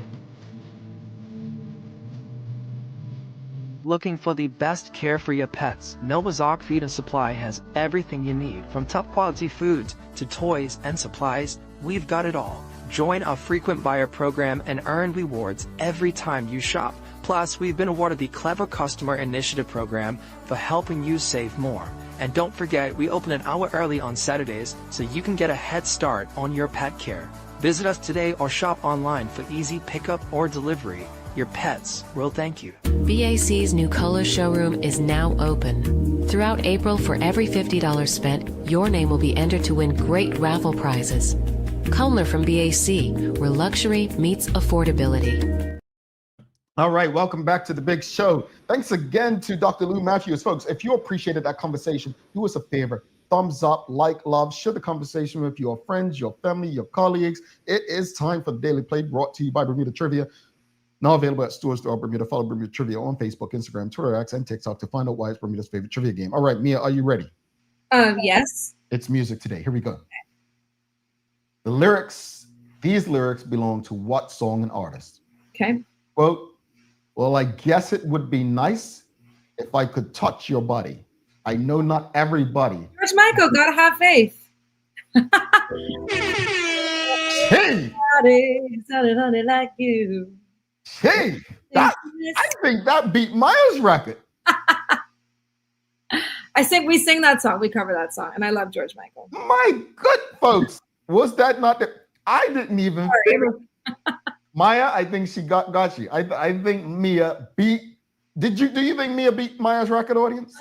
S15: Looking for the best care for your pets? Novazog Feed and Supply has everything you need, from top quality foods to toys and supplies. We've got it all. Join our frequent buyer program and earn rewards every time you shop. Plus, we've been awarded the Clever Customer Initiative program for helping you save more. And don't forget, we open an hour early on Saturdays so you can get a head start on your pet care. Visit us today or shop online for easy pickup or delivery. Your pets will thank you.
S10: BAC's new color showroom is now open. Throughout April, for every $50 spent, your name will be entered to win great raffle prizes. Come learn from BAC, where luxury meets affordability.
S2: All right, welcome back to the big show. Thanks again to Dr. Lou Matthews. Folks, if you appreciated that conversation, do us a favor. Thumbs up, like, love, share the conversation with your friends, your family, your colleagues. It is time for the Daily Play, brought to you by Bermuda Trivia. Now available at stores throughout Bermuda. Follow Bermuda Trivia on Facebook, Instagram, Twitter, X, and TikTok to find out why it's Bermuda's favorite trivia game. All right, Mia, are you ready?
S3: Yes.
S2: It's music today. Here we go. The lyrics, these lyrics belong to what song and artist?
S3: Okay.
S2: Quote, well, I guess it would be nice if I could touch your body. I know not everybody.
S3: George Michael, gotta have faith.
S2: Hey!
S3: Somebody like you.
S2: Hey! I think that beat Maya's record.
S3: We sing that song. We cover that song. And I love George Michael.
S2: My good folks. Was that not the I didn't even Maya, I think she got you. I think Mia beat. Do you think Mia beat Maya's record, audience?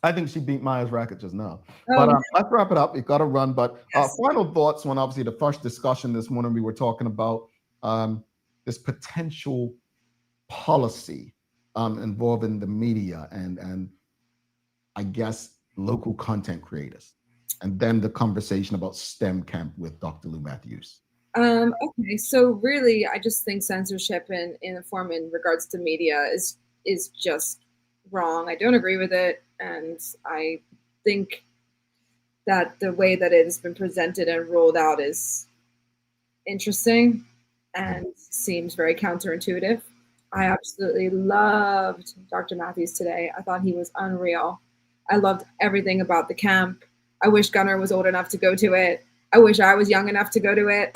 S2: I think she beat Maya's record just now.
S3: Oh,
S2: but let's wrap it up. We've got to run. But
S3: yes.
S2: Final thoughts on obviously the first discussion this morning. We were talking about this potential policy involving the media and I guess local content creators. And then the conversation about STEM camp with Dr. Lou Matthews.
S3: Okay, so really, I just think censorship in a form in regards to media is just wrong. I don't agree with it, and I think that the way that it has been presented and rolled out is interesting and seems very counterintuitive. I absolutely loved Dr. Matthews today. I thought he was unreal. I loved everything about the camp. I wish Gunnar was old enough to go to it. I wish I was young enough to go to it.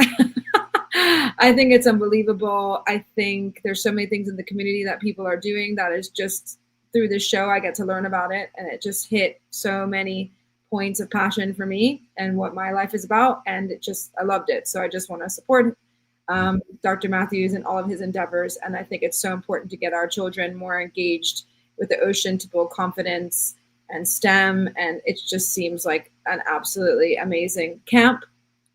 S3: I think it's unbelievable. I think there's so many things in the community that people are doing that is just through this show, I get to learn about it. And it just hit so many points of passion for me and what my life is about. And I loved it. So I just want to support Dr. Matthews and all of his endeavors. And I think it's so important to get our children more engaged with the ocean to build confidence and STEM, and it just seems like an absolutely amazing camp.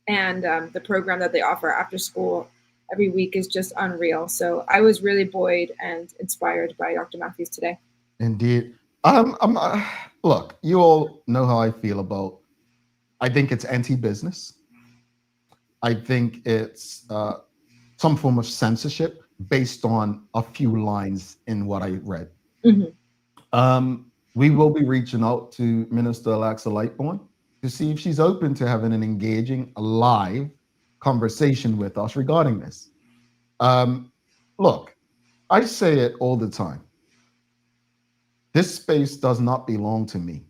S3: And the program that they offer after school every week is just unreal. So I was really buoyed and inspired by Dr. Matthews today.
S2: Indeed. Look, you all know how I feel about. I think it's anti-business. I think it's some form of censorship based on a few lines in what I read.
S3: Mm-hmm.
S2: We will be reaching out to Minister Alexa Lightbourne to see if she's open to having an engaging, live conversation with us regarding this. Look, I say it all the time. This space does not belong to me.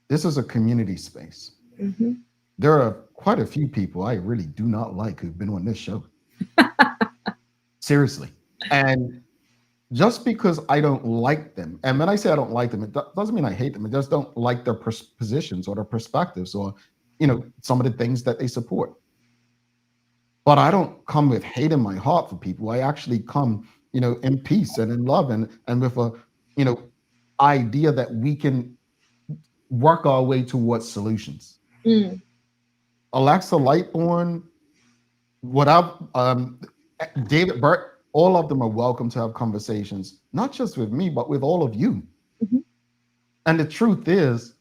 S2: This is a community space.
S3: Mm-hmm.
S2: There are quite a few people I really do not like who've been on this show. Seriously. And just because I don't like them, and when I say I don't like them, it doesn't mean I hate them. I just don't like their positions or their perspectives or, some of the things that they support. But I don't come with hate in my heart for people. I actually come, in peace and in love and with a, idea that we can work our way towards solutions.
S3: Mm.
S2: Alexa Lightbourne, David Burt, all of them are welcome to have conversations, not just with me, but with all of you.
S3: Mm-hmm.
S2: And the truth is,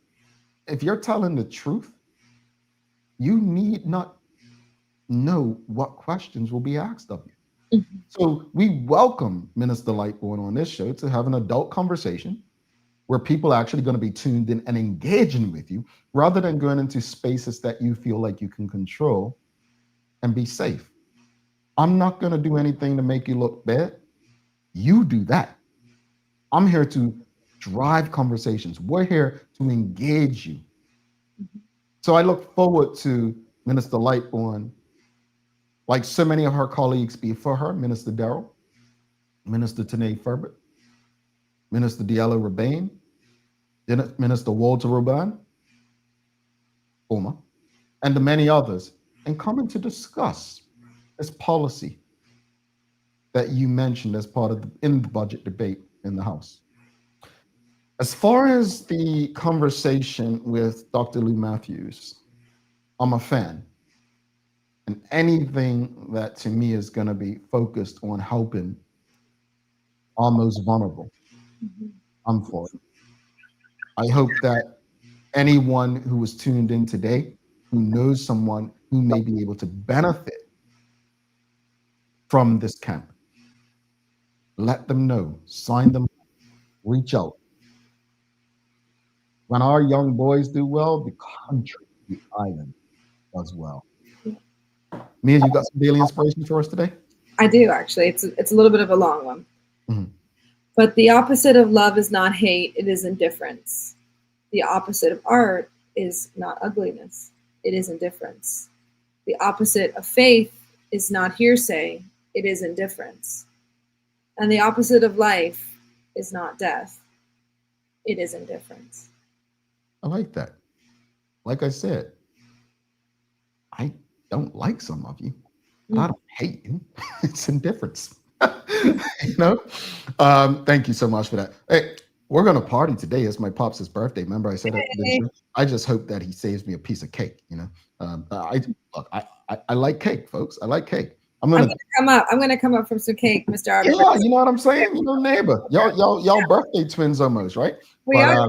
S2: if you're telling the truth, you need not know what questions will be asked of you.
S3: Mm-hmm.
S2: So we welcome Minister Lightbourne on this show to have an adult conversation where people are actually going to be tuned in and engaging with you rather than going into spaces that you feel like you can control and be safe. I'm not going to do anything to make you look bad. You do that. I'm here to drive conversations. We're here to engage you.
S3: Mm-hmm.
S2: So I look forward to Minister Lightbourne, like so many of her colleagues before her, Minister Darrell, Minister Tanae Ferbert, Minister Diallo Rebane, Minister Walter Ruban, former, and the many others, and coming to discuss this policy that you mentioned as part of in the budget debate in the House. As far as the conversation with Dr. Lou Matthews, I'm a fan. And anything that to me is going to be focused on helping our most vulnerable, I'm for it. I hope that anyone who was tuned in today, who knows someone who may be able to benefit from this camp, let them know, sign them, reach out. When our young boys do well, the country, the island does well. Mia, you got some daily inspiration for us today?
S3: I do, actually. It's a little bit of a long one.
S2: Mhm.
S3: But the opposite of love is not hate, it is indifference. The opposite of art is not ugliness, it is indifference. The opposite of faith is not hearsay, it is indifference. And the opposite of life is not death, it is indifference.
S2: I like that. Like I said, I don't like some of you, but I don't hate you. It's indifference. You know? Thank you so much for that. Hey, we're gonna party today. It's my pops' birthday. Remember, I said it. I just hope that he saves me a piece of cake. You know, I like cake, folks. I like cake. I'm gonna
S3: come up. I'm gonna come up from some cake, Mr. Arbor.
S2: Yeah, you know what I'm saying. You know, neighbor, y'all birthday twins almost, right?
S3: We are.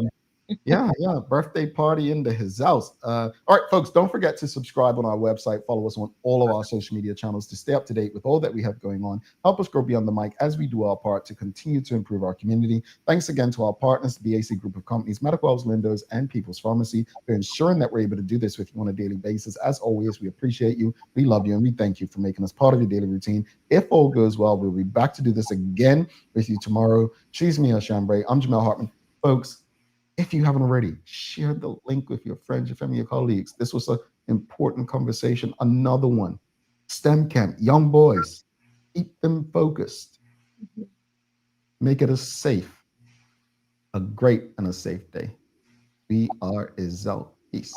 S2: Yeah, birthday party into his house. All right, folks, don't forget to subscribe on our website. Follow us on all of our social media channels to stay up to date with all that we have going on. Help us grow beyond the mic as we do our part to continue to improve our community. Thanks again to our partners, the BAC Group of Companies, Medical House Lindos, and People's Pharmacy, for ensuring that we're able to do this with you on a daily basis. As always, we appreciate you, we love you, and we thank you for making us part of your daily routine. If all goes well, we'll be back to do this again with you tomorrow. She's Mia Chambray. I'm Jamel Hartman. Folks, if you haven't already, share the link with your friends, your family, your colleagues. This was an important conversation. Another one. STEM camp, young boys, keep them focused. Make it a great and a safe day. We are Izzo. Peace.